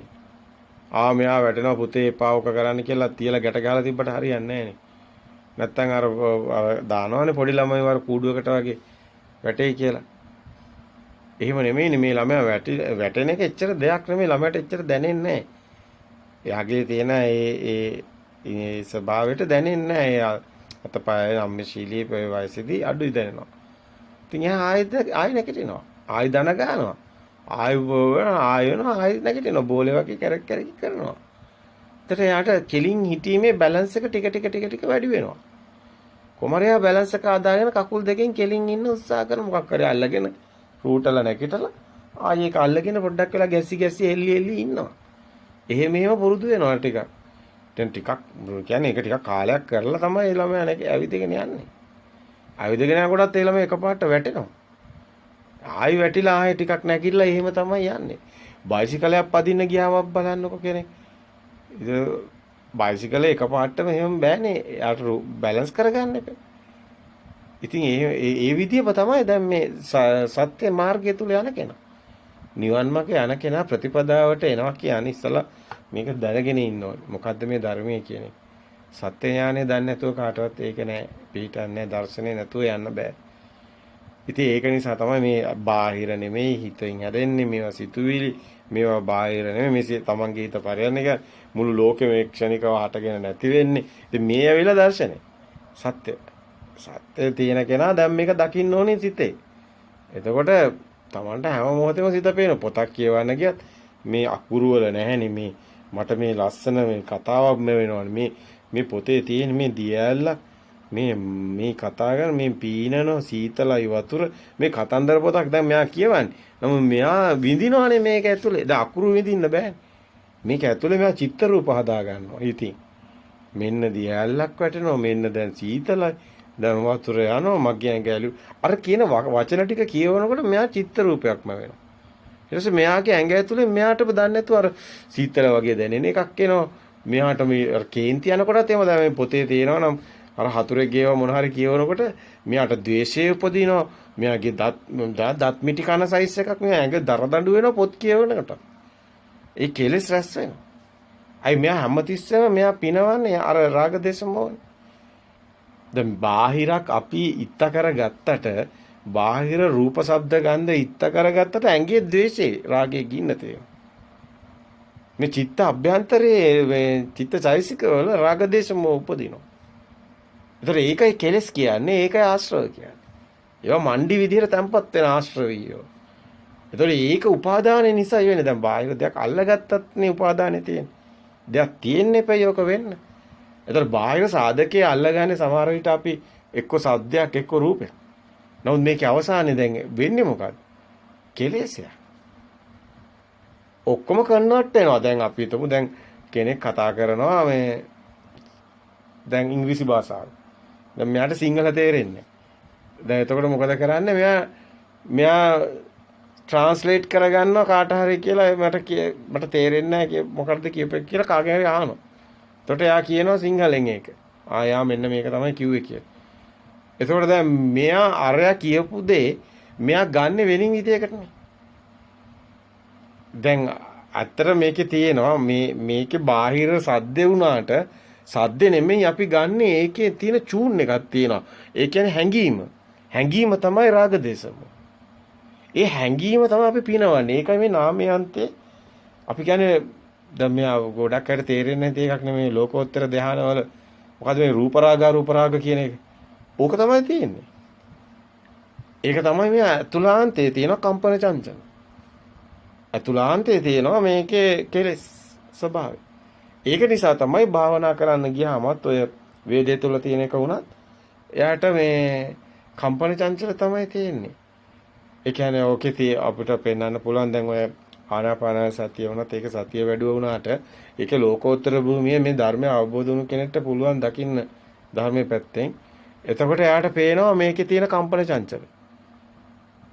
නැහනේ. මෙයා වැටෙනවා පුතේ පාවක කරන්න කියලා තියලා ගැට ගහලා තිබ්බට හරියන්නේ නැහනේ. නැත්තම් අර දානවනේ පොඩි ළමයි වර කූඩුවකට වගේ වැටෙයි කියලා. එහෙම නෙමෙයිනේ මේ ළමයා වැටෙන එක එච්චර දෙයක් නෙමෙයි ළමයාට එච්චර දැනෙන්නේ නැහැ. එයාගේ තියෙන ඒ ස්වභාවයට දැනෙන්නේ නැහැ. එයා අතපය අම්මශීලී වයසේදී අඩුයි දැනෙනවා. ඉතින් එයා ආයෙ නැගිටිනවා. ආයෙ දන ගන්නවා. ආයෙ නැගිටිනවා. බෝලේ වගේ කැරක් කරනවා. එතකොට එයාට කෙලින් හිටීමේ බැලන්ස් එක ටික වැඩි වෙනවා. කොමරයා බැලන්ස් එක ආදාගෙන කකුල් දෙකෙන් කෙලින් ඉන්න උත්සාහ කරන මොකක් හරි අල්ලගෙන රූටලා නැගිටලා ආයෙ ඒක අල්ලගෙන පොඩ්ඩක් වෙලා ගැසි එල්ලි ඉන්නවා. එහෙම පුරුදු වෙනවා ටිකක්. දැන් ටිකක් කියන්නේ ඒක ටිකක් කාලයක් කරලා තමයි ළමයා ඇවිදගෙන යන්නේ. ඇවිදගෙන යනකොටත් ඒ ළමයා එකපාරට වැටෙනවා. ආයෙ වැටිලා ආයෙ ටිකක් නැගිටලා එහෙම තමයි යන්නේ. බයිසිකලයක් පදින්න ගියාම බලන්නකො කෙනෙක්. බයිසිකලේ එකපාරටම එහෙම බෑනේ. යාට බැලන්ස් කරගන්න එපා. ඉතින් ඒ විදිහම තමයි දැන් මේ සත්‍ය මාර්ගය තුල යන කෙනා. නිවන් මාර්ග යන කෙනා ප්‍රතිපදාවට එනවා කියන්නේ ඉස්සලා මේක දැනගෙන ඉන්න ඕනේ. මොකද්ද මේ ධර්මයේ කියන්නේ? සත්‍ය ඥානය දන්නේ නැතුව කාටවත් ඒක නෑ. පිළිටන්නේ දර්ශනේ නැතුව යන්න බෑ. ඉතින් ඒක නිසා තමයි මේ බාහිර නෙමෙයි හිතින් හැදෙන්නේ මේවා සිතුවිලි මේවා බාහිර නෙමෙයි මේ තමන්ගේ හිත පරියන්නේ මුළු ලෝකෙම ක්ෂණිකව හටගෙන නැති වෙන්නේ. ඉතින් මේ ඇවිල්ලා දර්ශනේ. සත්‍ය තියෙන කෙනා දැන් මේක දකින්න ඕනේ සිතේ. එතකොට තමන්ට හැම මොහොතෙම සිත පේන පොතක් කියවන්න ගියත් මේ අකුරු වල නැහැනේ මේ මට මේ ලස්සන මේ කතාවක් වෙනවනේ මේ පොතේ තියෙන මේ දියැලක් මේ කතා කරන මේ පීනන සීතලයි වතුර මේ කතන්දර පොතක් දැන් මෙයා කියවන්නේ. නමුත් මෙයා විඳිනවනේ මේක ඇතුලේ. දැන් අකුරු විඳින්න බෑනේ. මේක ඇතුලේ මෙයා චිත්ත රූප හදා ගන්නවා. ඉතින් මෙන්න දියැලක් වැටෙනවා මෙන්න දැන් සීතලයි දැන් වතුර යනවා මගේ ඇඟ අර කියන වචන ටික කියවනකොට මෙයා චිත්ත රූපයක්ම වෙනවා. ඊට පස්සේ මෙයාගේ ඇඟ ඇතුලේ මෙයාටම දන්නේ නැතුව අර සීතල වගේ දැනෙන එකක් එනවා. මෙයාට මේ අර කේන්ති යනකොටත් එහෙම දැන් මේ පොතේ තියෙනවා නම් අර හතුරේ ගේව මොන හරි කියවනකොට මෙයාට ද්වේෂය උපදිනවා. මෙයාගේ දත් මිටි කන සයිස් එකක් මෙයා ඇඟ දරදඬු වෙනවා පොත් කියවනකොට. ඒ කෙලෙස් රැස් වෙනවා. අයි මෙයා හැමතිස්සෙම මෙයා පිනවන්නේ අර රාග දේශ මොහොනේ. දැන් බාහිරක් අපි ඉත්ත කරගත්තට බාහිර රූප ශබ්ද ගන්ධ ඉත්ත කරගත්තට ඇඟේ ද්වේෂේ රාගේ ගින්න තියෙනවා. මේ චිත්ත අභ්‍යන්තරයේ මේ චිත්ත චෛසික වල රාග දේශ මොහ උපදිනවා. ඒතර ඒකයි කෙලස් කියන්නේ, ඒකයි ආශ්‍රව කියන්නේ. ඒවා මණ්ඩි විදිහට තැම්පත් වෙන ආශ්‍රවියෝ. ඒතර ඒක උපාදානයේ නිසා වෙන්නේ. දැන් බාහිර දෙයක් අල්ලගත්තත් නේ උපාදානේ තියෙන්නේ. දෙයක් තියෙන්න එපයි ඔක වෙන්න. ඒතර බාහිර සාධකයේ අල්ලගන්නේ සමහර විට අපි එක්ක සද්දයක් එක්ක රූපයක්. නමුත් මේකේ අවසානයේ දැන් වෙන්නේ මොකද්ද? කෙලෙසයක්. ඔක්කොම කන්වර්ට් වෙනවා. දැන් අපි හිතමු දැන් කෙනෙක් කතා කරනවා මේ දැන් ඉංග්‍රීසි භාෂාව. දැන් මෙයාට සිංහල තේරෙන්නේ නැහැ. දැන් එතකොට මොකද කරන්නේ? මෙයා ට්‍රාන්ස්ලේට් කරගන්නවා කාට හරි කියලා මට තේරෙන්නේ නැහැ මොකද්ද කියපේ කියලා කාගෙන් හරි අහනවා. එතකොට එයා කියනවා සිංහලෙන් ඒක. යා මෙන්න මේක තමයි කිව්වේ කියලා. එතකොට දැන් මෙයා අරයා කියපු දේ මෙයා ගන්න වෙනින් විදියකටනේ. දැන් අතර මේකේ තියෙනවා මේකේ බාහිර සද්ද වුණාට සද්ද නෙමෙයි අපි ගන්න ඒකේ තියෙන චූන් එකක් තියෙනවා. ඒ කියන්නේ හැඟීම. හැඟීම තමයි රාග දේශම. ඒ හැඟීම තමයි අපි පිනවන්නේ. ඒකයි මේ නාමයන්තේ අපි කියන්නේ දැන් මෙයා ගොඩක් අයට තේරෙන්නේ නැති එකක් නෙමෙයි ලෝකෝත්තර ධානවල මොකද මේ රූප රාග කියන එක. ඕක තමයි තියෙන්නේ. ඒක තමයි මේ අතුලාන්තයේ තියෙන කම්පන චංචල. අතුලාන්තයේ තියෙනවා මේකේ කෙලෙස් ස්වභාවය. ඒක නිසා තමයි භාවනා කරන්න ගියාමත් ඔය වේදේ තුල තියෙන එක වුණත් එයාට මේ කම්පන චංචල තමයි තියෙන්නේ. ඒ කියන්නේ ඕකේ අපිට පෙන්වන්න පුළුවන් දැන් ඔය ආනාපාන සතිය වුණත් ඒක සතිය වැඩුව වුණාට ඒකේ ලෝකෝත්තර භූමියේ මේ ධර්මය අවබෝධ වුණු කෙනෙක්ට පුළුවන් දකින්න ධර්මයේ පැත්තෙන්. එතකොට එයාට පේනවා මේකේ තියෙන කම්පන චංචල.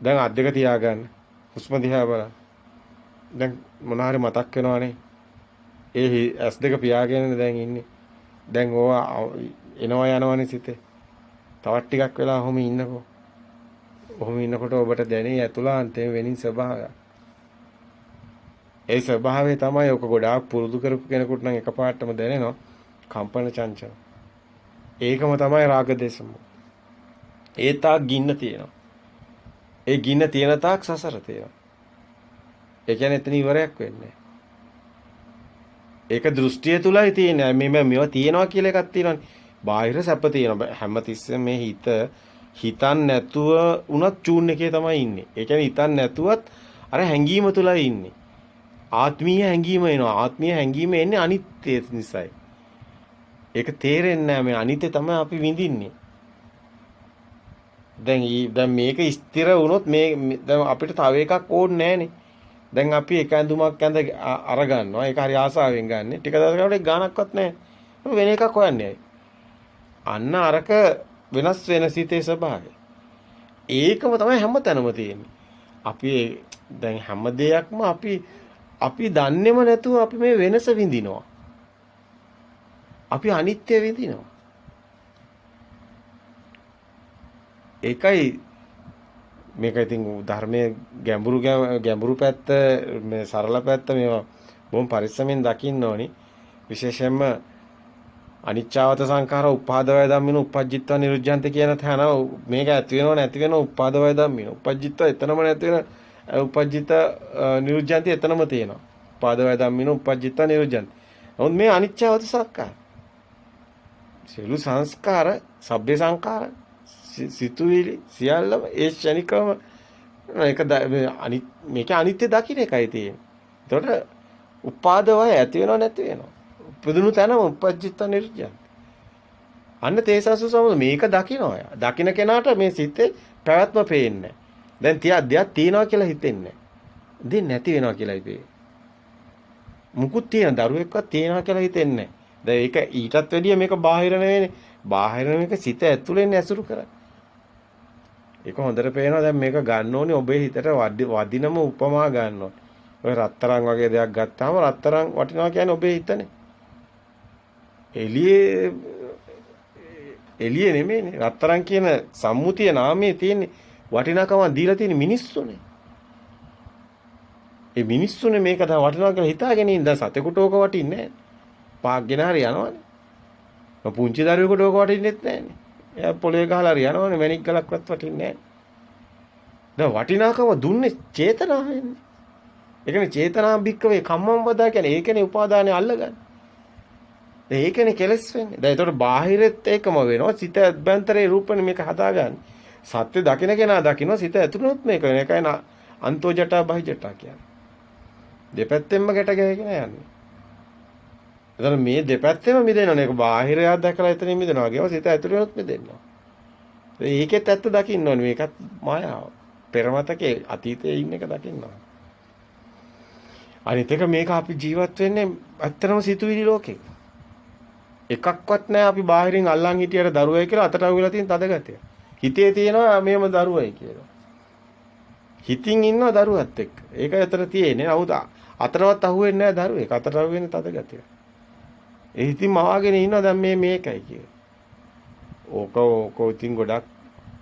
දැන් අත් දෙක තියාගන්න. හුස්ම දිහා බලන්න. දැන් මොනාරි මතක් වෙනවනේ. ඒ S2 පියාගෙන දැන් ඉන්නේ. දැන් ඕවා එනවා යනවනේ සිතේ. තවත් ටිකක් වෙලා ඔහොම ඉන්නකෝ. ඔහොම ඉන්නකොට ඔබට දැනේ ඇතුළාන්තයෙන් වෙනින් ස්වභාවයක්. ඒ ස්වභාවය තමයි ඔක ගොඩාක් පුරුදු කරපු කෙනෙකුට නම් එකපාරටම දැනෙනවා කම්පන චංචල. ඒකම තමයි රාග දේශම. ඒ තාක් ගින්න තියෙනවා. ඒ ගින්න තියෙන තාක් සසර තියෙනවා. ඒ කියන්නේ එතන ඉවරයක් වෙන්නේ. ඒක දෘෂ්ටිය තුලයි තියෙන්නේ. මේවා තියෙනවා කියලා එකක් තියෙනවානේ. බාහිර සැප තියෙනවා. හැමතිස්සෙම මේ හිතන් නැතුව උනත් චූන් එකේ තමයි ඉන්නේ. ඒ කියන්නේ හිතන් නැතුවත් අර හැංගීම තුලයි ඉන්නේ. ආත්මීය හැංගීම එනවා. ආත්මීය හැංගීම එන්නේ අනිත්‍ය නිසායි. ඒක තේරෙන්නේ නැහැ. මේ අනිත්‍ය තමයි අපි විඳින්නේ. දැන් මේක ස්ථිර වුණොත් දැන් අපිට තව එකක් ඕනේ නැහනේ. දැන් අපි එක ඇඳුමක් අර ගන්නවා. ඒක හරි ආසාවෙන් ගන්න. ටික දවසකට ඒක ගානක්වත් නැහැ. වෙන එකක් හොයන්නේ. අන්න අරක වෙනස් වෙන සිතේ ස්වභාවය. ඒකම තමයි හැමතැනම තියෙන්නේ. අපි දැන් හැම දෙයක්ම අපි දන්නේම නැතුව අපි මේ වෙනස විඳිනවා. අපි අනිත්‍ය විඳිනවා. ඒකයි මේක ඉතින් ධර්මයේ ගැඹුරු පැත්ත මේ සරල පැත්ත මේවා බොහොම පරිස්සමෙන් දකින්න ඕනි. විශේෂයෙන්ම අනිච්චවත සංඛාර උපාදවය ධම්මින උපජ්ජිත්ව නිරුද්ධන්ත කියන තැන මේක ඇති වෙනව නැති වෙනව උපාදවය ධම්මින උපජ්ජිත්ව එතනම නැති වෙන උපජ්ජිත නිරුද්ධන්ත එතනම තියෙනවා. උපාදවය ධම්මින උපජ්ජිත්ව නිරුද්ධන්ත. නමුත් මේ අනිච්චවත සංඛාර සියලු සංස්කාර සබ්බේ සංඛාර සිතුවිලි සියල්ලම ඒ ශනිකම මේක අනිත්‍ය දකින්න එකයි තියෙන්නේ. එතකොට උපාදවය ඇති වෙනව නැති වෙනව. පුදුණු තැනම උපජ්ජිත නිර්ජන. අන්න තේසසු සමග මේක දකින්නවා. දකින්න කෙනාට මේ සිතේ පැවැත්ම පේන්නේ. දැන් දෙයක් තියනවා කියලා හිතෙන්නේ. දෙයක් නැති වෙනවා කියලායි පේන්නේ. මුකුත් තියෙන දරුවෙක්වත් තියනවා කියලා හිතෙන්නේ. දැන් ඒක ඊටත් වැඩිය මේක බාහිර නෙවෙයිනේ. බාහිර මේක සිත ඇතුලෙන් ඇසුරු කරන්නේ. ඒක හොඳට පේනවා. දැන් මේක ගන්න ඕනේ ඔබේ හිතට වදිනම උපමා ගන්න ඕනේ. ඔය රත්තරන් වගේ දෙයක් ගත්තාම රත්තරන් වටිනවා කියන්නේ ඔබේ හිතනේ. එළියේ නෙමෙයිනේ. රත්තරන් කියන සම්මුතිය නාමයේ තියෙන වටිනාකම දීලා තියෙන මිනිස්සුනේ. ඒ මිනිස්සුනේ මේක තමයි වටිනවා කියලා හිතාගෙන ඉඳන් සතෙකුට ඕක වටින්නේ නැහැ. පාග්ගෙන හරි යනවනේ. පුංචි දරුවෙකුට ඕක වටින්නෙත් නැහැනේ. එයා පොළේ ගහලා හරි යනවනේ. මැණික් ගලක්වත් වටින්නේ නැහැ. දැන් වටිනාකම දුන්නේ චේතනාවෙන්නේ. ඒ කියන්නේ චේතනා භික්කවේ කම්මම් වදා කියන්නේ ඒකනේ උපාදානේ අල්ලගන්නේ. ඒකනේ කෙලස් වෙන්නේ. දැන් ඒතකොට බාහිරෙත් ඒකම වෙනවා. සිත අභ්‍යන්තරේ රූපනේ මේක හදාගන්නේ. සත්‍ය දකින්න කෙනා දකින්න සිත ඇතුළොත් මේක වෙන එකයි අන්තෝ ජටා බහි ජටා කියන්නේ. දෙපැත්තෙන්ම ගැට ගැහිගෙන යන්නේ. එතන මේ දෙපැත්තෙම මිදෙනවනේ. ඒක බාහිරයක් දැකලා එතනින් මිදෙනවා. ඒකව සිත ඇතුළෙනොත් මිදෙනවා. ඒකෙත් ඇත්ත දකින්න ඕනේ. මේකත් මායාව. පෙරමතකේ අතීතයේ ඉන්න එක දකින්න ඕනේ. අනිත් එක මේක අපි ජීවත් වෙන්නේ ඇත්තටම සිතුවිලි ලෝකෙක. එකක්වත් නැහැ අපි බාහිරින් අල්ලන් හිටියට දරුවයි කියලා අතට අහුවෙලා තියෙන තද ගතිය. හිතේ තියෙනවා මේම දරුවයි කියලා. හිතින් ඉන්නවා දරුවත් එක්ක. ඒක ඇතර තියෙන්නේ. නමුත් අතරවත් අහුවෙන්නේ නැහැ දරුවෙක්. අතට අහුවෙන්නේ තද ගතිය. ඒ හිතින් මවාගෙන ඉන්නවා දැන් මේකයි කියලා. ඕක ඉතින් ගොඩක්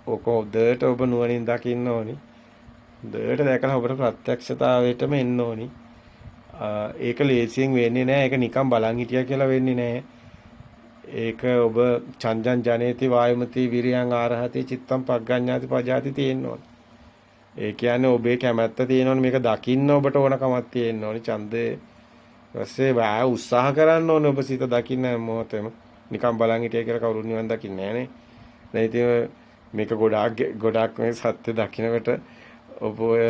ඕක හොදට ඔබ නුවණින් දකින්න ඕනි. හොදට දැකලා ඔබට ප්‍රත්‍යක්ෂතාවයටම එන්න ඕනි. ඒක ලේසියෙන් වෙන්නේ නැහැ. ඒක නිකන් බලන් හිටියා කියලා වෙන්නේ නැහැ. ඒක ඔබ චංජන් ජනේති වායමති විරියං ආරහති චිත්තම් පග්ගඤ්ඤාති පජාති තියෙන්න ඕනේ. ඒ කියන්නේ ඔබේ කැමැත්ත තියෙනවනේ මේක දකින්න ඔබට ඕනකමක් තියෙන්න ඕනේ. ඡන්දේ ඊපස්සේ වා උත්සාහ කරන්න ඕනේ ඔබ සිත දකින්න හැම මොහොතෙම. නිකන් බලන් හිටිය කියලා කවුරුත් නිවන් දකින්නේ නැහනේ. දැන් ඉතින් මේක ගොඩාක් මේ සත්‍ය දකින්නකොට ඔබ ඔය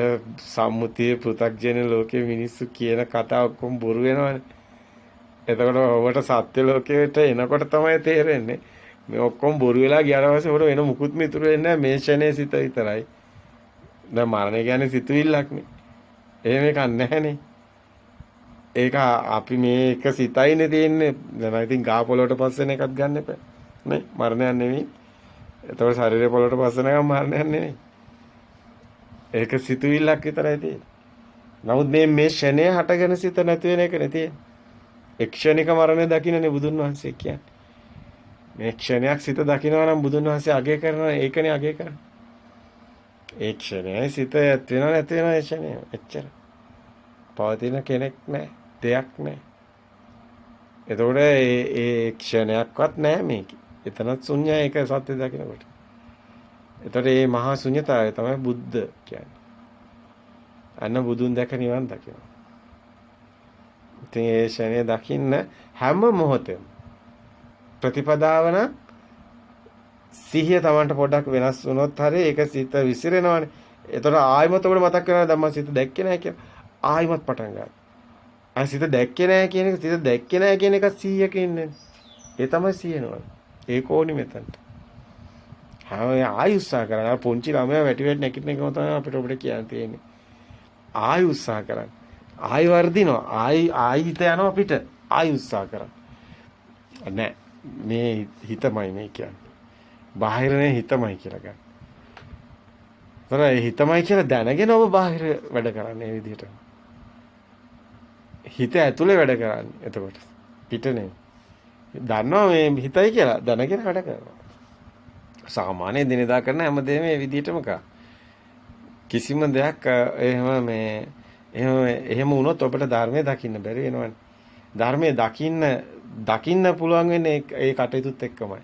සම්මුතියේ පෘථග්ජන ලෝකයේ මිනිස්සු කියන කතා ඔක්කොම බොරු වෙනවනේ. එතකොට ඔබට සත්‍ය ලෝකයට එනකොට තමයි තේරෙන්නේ මේ ඔක්කොම බොරු වෙලා ගියාට පස්සේ ඔබට වෙන මුකුත් මිතුරු වෙන්නේ නැහැ මේ ෂනේ සිත විතරයි. දැන් මරණය කියන්නේ සිතුවිල්ලක්නේ. එහෙම එකක් නැහැනේ. ඒක අපි මේක සිතයිනේ තියෙන්නේ. දැන් ඉතින් ගා පොළොවට පස්සෙන එකක් ගන්න එපා. නේ මරණයක් නෙවෙයි. එතකොට ශරීරය පොළොවට පස්සෙන එක මරණයක් නෙවෙයි. ඒක සිතුවිල්ලක් විතරයි තියෙන්නේ. නමුත් මේ ෂනේ හටගෙන සිත නැති වෙන එකනේ තියෙන්නේ. එක්ෂණික මරණය දකින්නනේ බුදුන් වහන්සේ කියන්නේ. මේ ක්ෂණයක් සිත දකිනවා නම් බුදුන් වහන්සේ අගය කරනවා ඒකනේ අගය කරන්නේ. ඒ ක්ෂණයයි සිත ඇත් වෙනව නැති වෙනව ඒ ක්ෂණය. එච්චර. පවතින කෙනෙක් නැහැ. දෙයක් නැහැ. එතකොට ඒ ක්ෂණයක්වත් නැහැ මේක. එතනත් ශුන්‍යයි ඒක සත්‍ය දකිනකොට. එතකොට මේ මහා ශුන්‍යතාවය තමයි බුද්ධ කියන්නේ. අන්න බුදුන් දැක නිවන් දකිනවා. ඉතින් ඒ ශරණය දකින්න හැම මොහොතෙම ප්‍රතිපදාවන සිහිය Tamanට පොඩ්ඩක් වෙනස් වුණොත් හරිය ඒක සිත විසිරෙනවානේ. ඒතර ආයිමත් ඔබට මතක් කරනවා දැන් මම සිත දැක්කේ නැහැ කියලා. ආයිමත් පටන් ගන්නවා. ආ සිත දැක්කේ නැහැ කියන එක සිත දැක්කේ නැහැ කියන එක 100ක ඉන්නේ. ඒ තමයි 100 නෝන. ඒක ඕනි මෙතනට. ආයි උත්සාහ කරනවා. පොන්චි ළමයා වැටි නැකිටින එක තමයි අපිට කියන්න තියෙන්නේ. ආයි උත්සාහ කරන්න. ආයි වර්ධිනවා. ආයි හිත යනවා අපිට. ආයි උත්සාහ කරන්න. නෑ මේ හිතමයි මේ කියන්නේ. බාහිරනේ හිතමයි කියලා ගන්න. ඒ හිතමයි කියලා දැනගෙන ඔබ බාහිර වැඩ කරන්නේ මේ විදිහට. හිත ඇතුලේ වැඩ කරන්නේ. එතකොට පිට නෙමෙයි. දන්නවා මේ හිතයි කියලා දැනගෙන වැඩ කරනවා. සාමාන්‍ය දිනදා කරන හැමදේම මේ විදිහටම කරා. කිසිම දෙයක් එහෙම වුණොත් ඔබට ධර්මයේ දකින්න බැරි වෙනවනේ. ධර්මයේ දකින්න පුළුවන් වෙන්නේ ඒ කටයුතුත් එක්කමයි.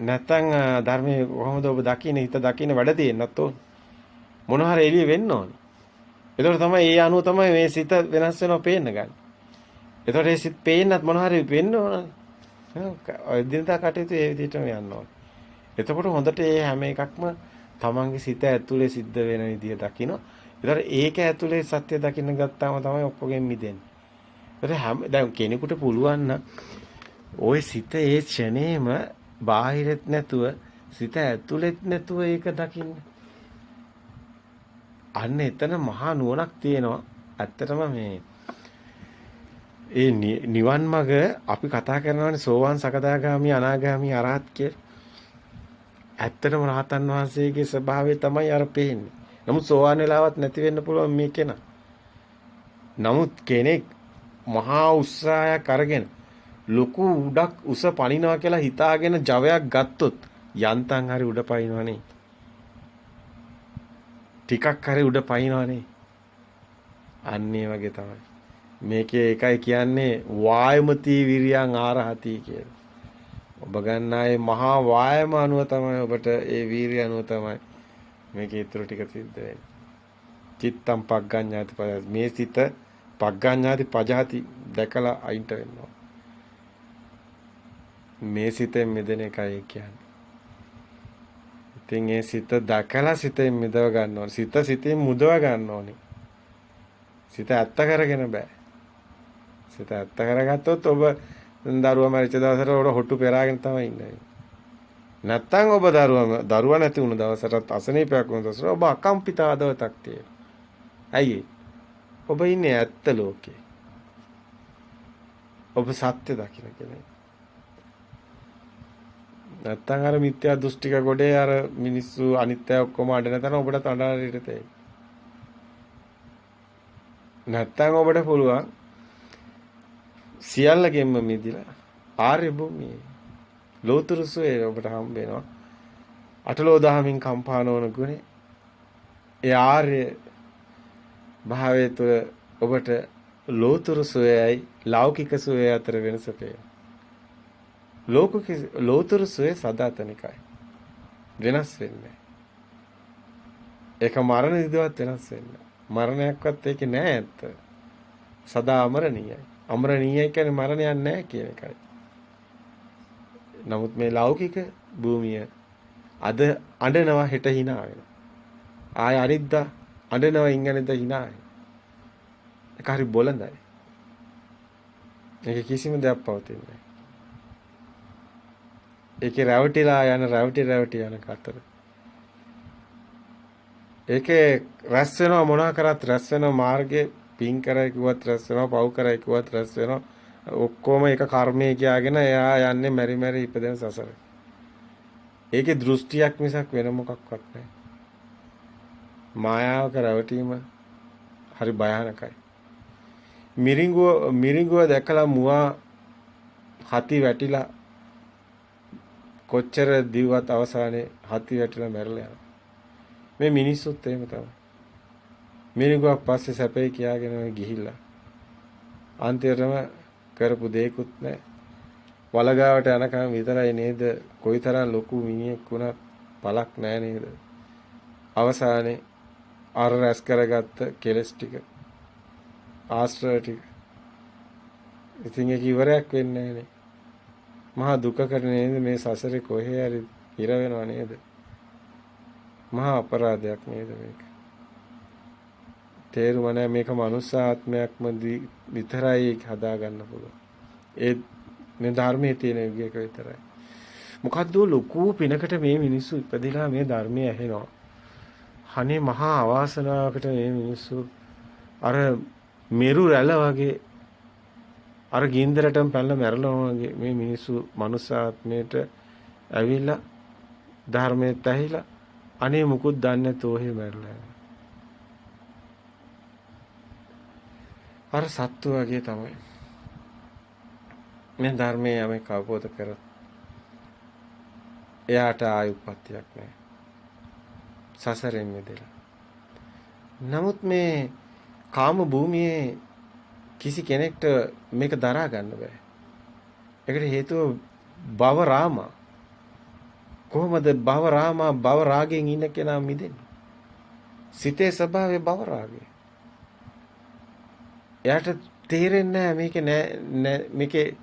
නැත්තම් ධර්මයේ කොහොමද ඔබ දකින්නේ හිත දකින්න වැඩ තියෙන්නත් ඕන. මොන හරි එළිය වෙන්න ඕනේ. ඒතකොට තමයි ඒ අනුව තමයි මේ සිත වෙනස් වෙනවා පේන්න ගන්න. ඒතකොට ඒ සිත් පේන්නත් මොන හරි වෙන්න ඕන. දිනදා කටයුතු ඒ විදිහටම යන්න ඕන. එතකොට හොඳට මේ හැම එකක්ම තමන්ගේ සිත ඇතුලේ සිද්ධ වෙන විදිය දකින්න. ඒතකොට ඒක ඇතුලේ සත්‍ය දකින්න ගත්තාම තමයි ඔක්කොගෙන් මිදෙන්නේ. ඒතකොට දැන් කෙනෙකුට පුළුවන් නම් ওই සිත ඒ ක්ෂණේම බාහිරෙත් නැතුව සිත ඇතුලෙත් නැතුව ඒක දකින්න. අන්න එතන මහා නුවණක් තියෙනවා. ඇත්තටම මේ ඒ නිවන් මඟ අපි කතා කරනවානේ සෝවාන් සකදාගාමි අනාගාමි අරහත් කියලා. ඇත්තටම රහතන් වහන්සේගේ ස්වභාවය තමයි අර පේන්නේ. නමුත් සෝවාන් වෙලාවත් නැති වෙන්න පුළුවන් මේ කෙනා. නමුත් කෙනෙක් මහා උත්සාහයක් අරගෙන ලොකු උඩක් උස පනිනවා කියලා හිතාගෙන ජවයක් ගත්තොත් යන්තම් හරි උඩ පනිනවනේ. ටිකක් හරි උඩ පනිනවනේ. අන්න ඒ වගේ තමයි. මේකේ එකයි කියන්නේ වායමති විරියං ආරහති කියලා. ඔබ ගන්නායේ මහා වායම අනුව තමයි ඔබට ඒ වීරිය අනුව තමයි මේකේ ඊටු ටික සිද්ධ වෙන්නේ. චිත්තම් පග්ගඤ්ඤාති පජාති. මේ සිත පග්ගඤ්ඤාති පජාති දැකලා අයින්ට වෙනවා. මේ සිතෙන් මිදෙන එකයි කියන්නේ. ඉතින් ඒ සිත දැකලා සිතෙන් මිදව ගන්න ඕනේ. සිත සිතෙන් මුදව ගන්න ඕනේ. සිත ඇත්ත කරගෙන බෑ. සිත ඇත්ත කරගත්තොත් ඔබ දරුවා මරිච්ච දවසට ඔබ හොට්ටු පෙරාගෙන තමයි ඉන්නේ. නැත්තම් ඔබ දරුවා නැති වුණ දවසට අසනීපයක් වුණ දවසට ඔබ අකම්පිත ආදවතක් තියෙනවා. ඇයි ඔබ ඉන්නේ ඇත්ත ලෝකේ. ඔබ සත්‍ය දකින්න කෙනෙක්. නැත්තම් අර මිත්‍යා දෘෂ්ටික ගොඩේ අර මිනිස්සු අනිත්‍ය ඔක්කොම අඬන තැන ඔබට අඬාරිට තේයි. නැත්තම් ඔබට පුළුවන් සියල්ලකින්ම මිදිලා ආර්ය භූමියේ ලෝතුරු සුවේ ඔබට හම්බ වෙනවා. අටලෝ දහමින් කම්පා නොවන ගුණේ ඒ ආර්ය භාවයේ තුළ ඔබට ලෝතුරු සුවේයි ලෞකික සුවේ අතර වෙනස පේනවා. ලෝතුරු සුවේ සදාතනිකයි. වෙනස් වෙන්නේ. ඒක මරණ විදිහවත් වෙනස් වෙන්නේ. මරණයක්වත් ඒකේ නෑ ඇත්ත. සදා අමරණීයයි. අමරණීයයි කියන්නේ මරණයක් නෑ කියන එකයි. නමුත් මේ ලෞකික භූමිය අද අඬනවා හෙට hina වෙනවා. ආය අනිද්දා අඬනවා ඉංගනෙද්දා hina වෙනවා. ඒක හරි බොළඳයි. ඒක කිසිම දෙයක් පවතින්නේ නැහැ. ඒකේ රැවටිලා රැවටි යන කතර. ඒකේ රැස් වෙනවා මොනවා කරත් රැස් වෙනවා මාර්ගේ පින් කරයි කිව්වත් රැස් වෙනවා පව් කරයි කිව්වත් රැස් වෙනවා. ඔක්කොම එක කර්මයේ කියාගෙන එයා යන්නේ මෙරි මෙරි ඉපදෙන සසර. ඒකේ දෘෂ්ටියක් මිසක් වෙන මොකක්වත් නැහැ. මායාවක රැවටීම හරි භයානකයි. මිරිඟුව දැකලා මුවා හති වැටිලා කොච්චර දිව්වත් අවසානයේ හති වැටිලා මැරලා යනවා. මේ මිනිස්සුත් එහෙම තමයි. මිරිඟුවක් පස්සේ සැපේ කියාගෙන ගිහිල්ලා අන්තිමටම කරපු දෙයක්වත් නැහැ. වලගාවට යනකම් විතරයි නේද කොයිතරම් ලොකු මිනිහෙක් වුණත් පළක් නැහැ නේද? අවසානයේ අර රැස් කරගත්ත කෙලස් ටික ආශ්‍රය ටික ඉතින් ඒක ඉවරයක් වෙන්නේ නැහනේ. මහා දුකකට නේද මේ සසරේ කොහේ හරි ඉර වෙනව නේද? මහා අපරාධයක් නේද මේක? තේරුම නැහැ මේක මනුස්ස ආත්මයක්ම විතරයි හදා ගන්න පුළුවන්. ඒ මේ ධර්මයේ තියෙන විදියක විතරයි. මොකද්ද ලොකු පිනකට මේ මිනිස්සු ඉපදිලා මේ ධර්මයේ ඇහෙනවා. අනේ මහා අවාසනාවකට මේ මිනිස්සු අර මෙරු රැළ වගේ අර ගින්දරටම පැනලා මැරෙනවා වගේ මේ මිනිස්සු මනුස්ස ආත්මයට ඇවිල්ලා ධර්මයට ඇහිලා අනේ මුකුත් දන්නේ නැතෝ එහෙ මැරලා. අර සත්තු වගේ තමයි. මේ ධර්මයේ යමෙක් අවබෝධ කරත් එයාට ආයුප්පත්තියක් නැහැ. සසරෙන් මිදෙලා. නමුත් මේ කාම භූමියේ කිසි කෙනෙක්ට මේක දරා ගන්න බෑ. ඒකට හේතුව භව රාම. කොහොමද භව රාම භව රාගයෙන් ඉන්න කෙනා මිදෙන්නේ? සිතේ ස්වභාවය භව රාගය. එයාට තේරෙන්නේ නැහැ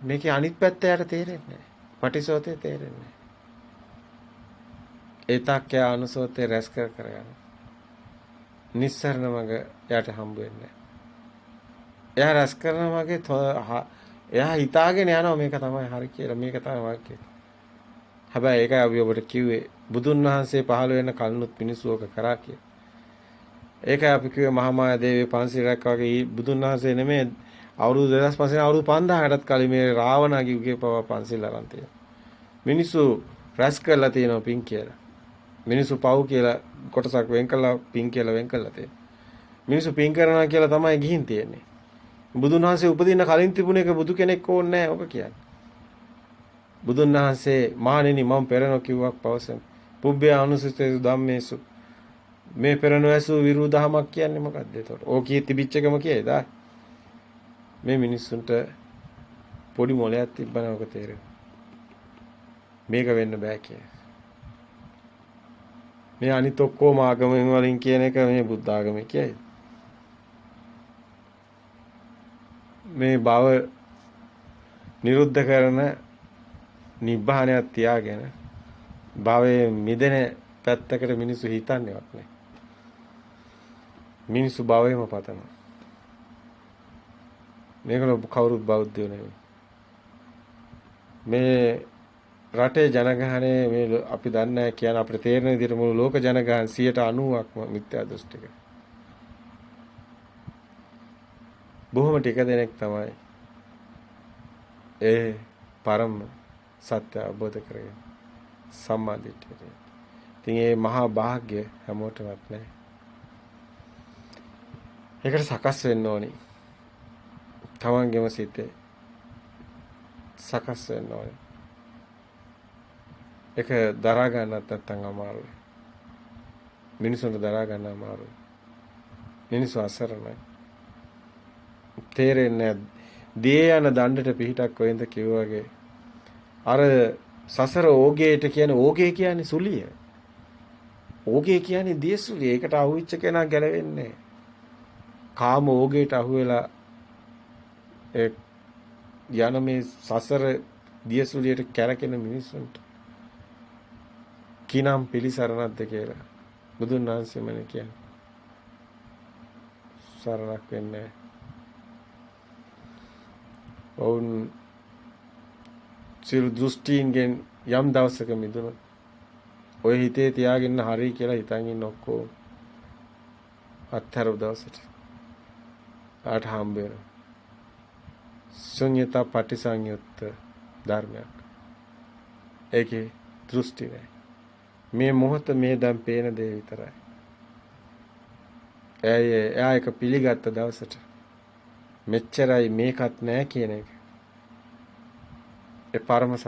මේකේ අනිත් පැත්ත එයාට තේරෙන්නේ නැහැ. පටිසෝතේ තේරෙන්නේ නැහැ. ඒතක්ය අනුසෝතේ රැස් කර යනවා. නිස්සරණ මඟ එයාට හම්බ වෙන්නේ නැහැ. එයා රැස් කරන මගේ එයා හිතාගෙන යනවා මේක තමයි හරි කියලා මේක තමයි වාක්‍යය. හැබැයි ඒකයි අපි ඔබට කිව්වේ බුදුන් වහන්සේ පහළ වෙන කලිනුත් මිනිස්සු ඔක කරා කියලා. ඒකයි අපි කිව්වේ මහා මායා දේවිය 500 රැක්ක වගේ බුදුන් වහන්සේ නෙමෙයි අවුරුදු 2500 අවුරුදු 5000කටත් කලින් මේ රාවණගේ උගේ පව 500 අරන් තියෙනවා. මිනිස්සු රැස් කරලා තියෙනවා පින් කියලා. මිනිස්සු පව් කියලා කොටසක් වෙන් කළා පින් කියලා වෙන් කළා තියෙනවා. මිනිස්සු පින් කරනවා කියලා තමයි ගිහින් තියෙන්නේ. බුදුන් වහන්සේ උපදින්න කලින් තිබුණ එක බුදු කෙනෙක් ඕනේ නැහැ ඔබ කියන්නේ. බුදුන් වහන්සේ මහණෙනි මම පෙරණ කිව්වක් පවසමි. පුබ්බේ අනුසුතේසු ධම්මේසු මේ පෙරණ ඇසු විරුදහමක් කියන්නේ මොකක්ද එතකොට? ඕකී තිබිච්ච එකම කියේද? මේ මිනිස්සුන්ට පොඩි මොලයක් තිබ්බනම් ඔක තේරෙනවා. මේක වෙන්න බෑ කියලා. මේ අනිත් ඔක්කොම ආගමෙන් වලින් කියන එක මේ බුද්ධ ආගමේ කියයි. මේ භව නිරුද්ධ කරන නිබ්බාණයක් තියාගෙන භවයේ මිදෙන පැත්තකට මිනිස්සු හිතන්නේවත් නැහැ. මිනිස්සු භවයම පතනවා. මේකල කවුරුත් බෞද්ධයෝ නෙවෙයි. මේ රටේ ජනගහනය මේ අපි දන්නේ කියන අපිට තේරෙන විදිහට මුළු ලෝක ජනගහන 90%ක්ම මිත්‍යා දෘෂ්ටික. බොහොම ටික දෙනෙක් තමයි ඒ පරම සත්‍ය අවබෝධ කරගෙන සම්මා දිට්ඨියට. ඉතින් මේ මහා භාග්‍ය හැමෝටවත් නැහැ. ඒකට සකස් වෙන්න ඕනි. තමන්ගේම සිතේ සකස් වෙන්න ඕනි. ඒක දරා ගන්නත් නැත්නම් අමාරුයි. මිනිසුන්ට දරා ගන්න අමාරුයි. මිනිස්සු අසරණයි. තේරෙන්නේ දියේ යන දණ්ඩට පිහිටක් කොහෙන්ද කිව්වාගේ අර සසර ඕගේට කියන ඕගේ කියන්නේ සුලිය. ඕගේ කියන්නේ දියසුලිය. ඒකට අහුවෙච්ච කෙනා ගැලවෙන්නේ නැහැ. කාම ඕගේට අහුවෙලා ඒ යන මේ සසර දියසුලියට කැරකෙන මිනිස්සුන්ට කිනම් පිළිසරණක්ද කියලා බුදුන් වහන්සේමනේ කියන්නේ. සරණක් වෙන්නේ ඔවුන් සියලු දෘෂ්ටීන්ගෙන් යම් දවසක මිදුණොත් ඔය හිතේ තියාගෙන හරි කියලා හිතන් ඉන්න ඔක්කොම අත්හැර දවසට ආට හම්බ වෙනවා. ශුන්‍යතා පටිසංයුක්ත ධර්මයක්. ඒකේ දෘෂ්ටි නැහැ. මේ මොහොත මේ දැන් පේන දේ විතරයි. එයා එක පිළිගත්ත දවසට මෙච්චරයි මේකත් නැහැ කියන එක. ඒ පරම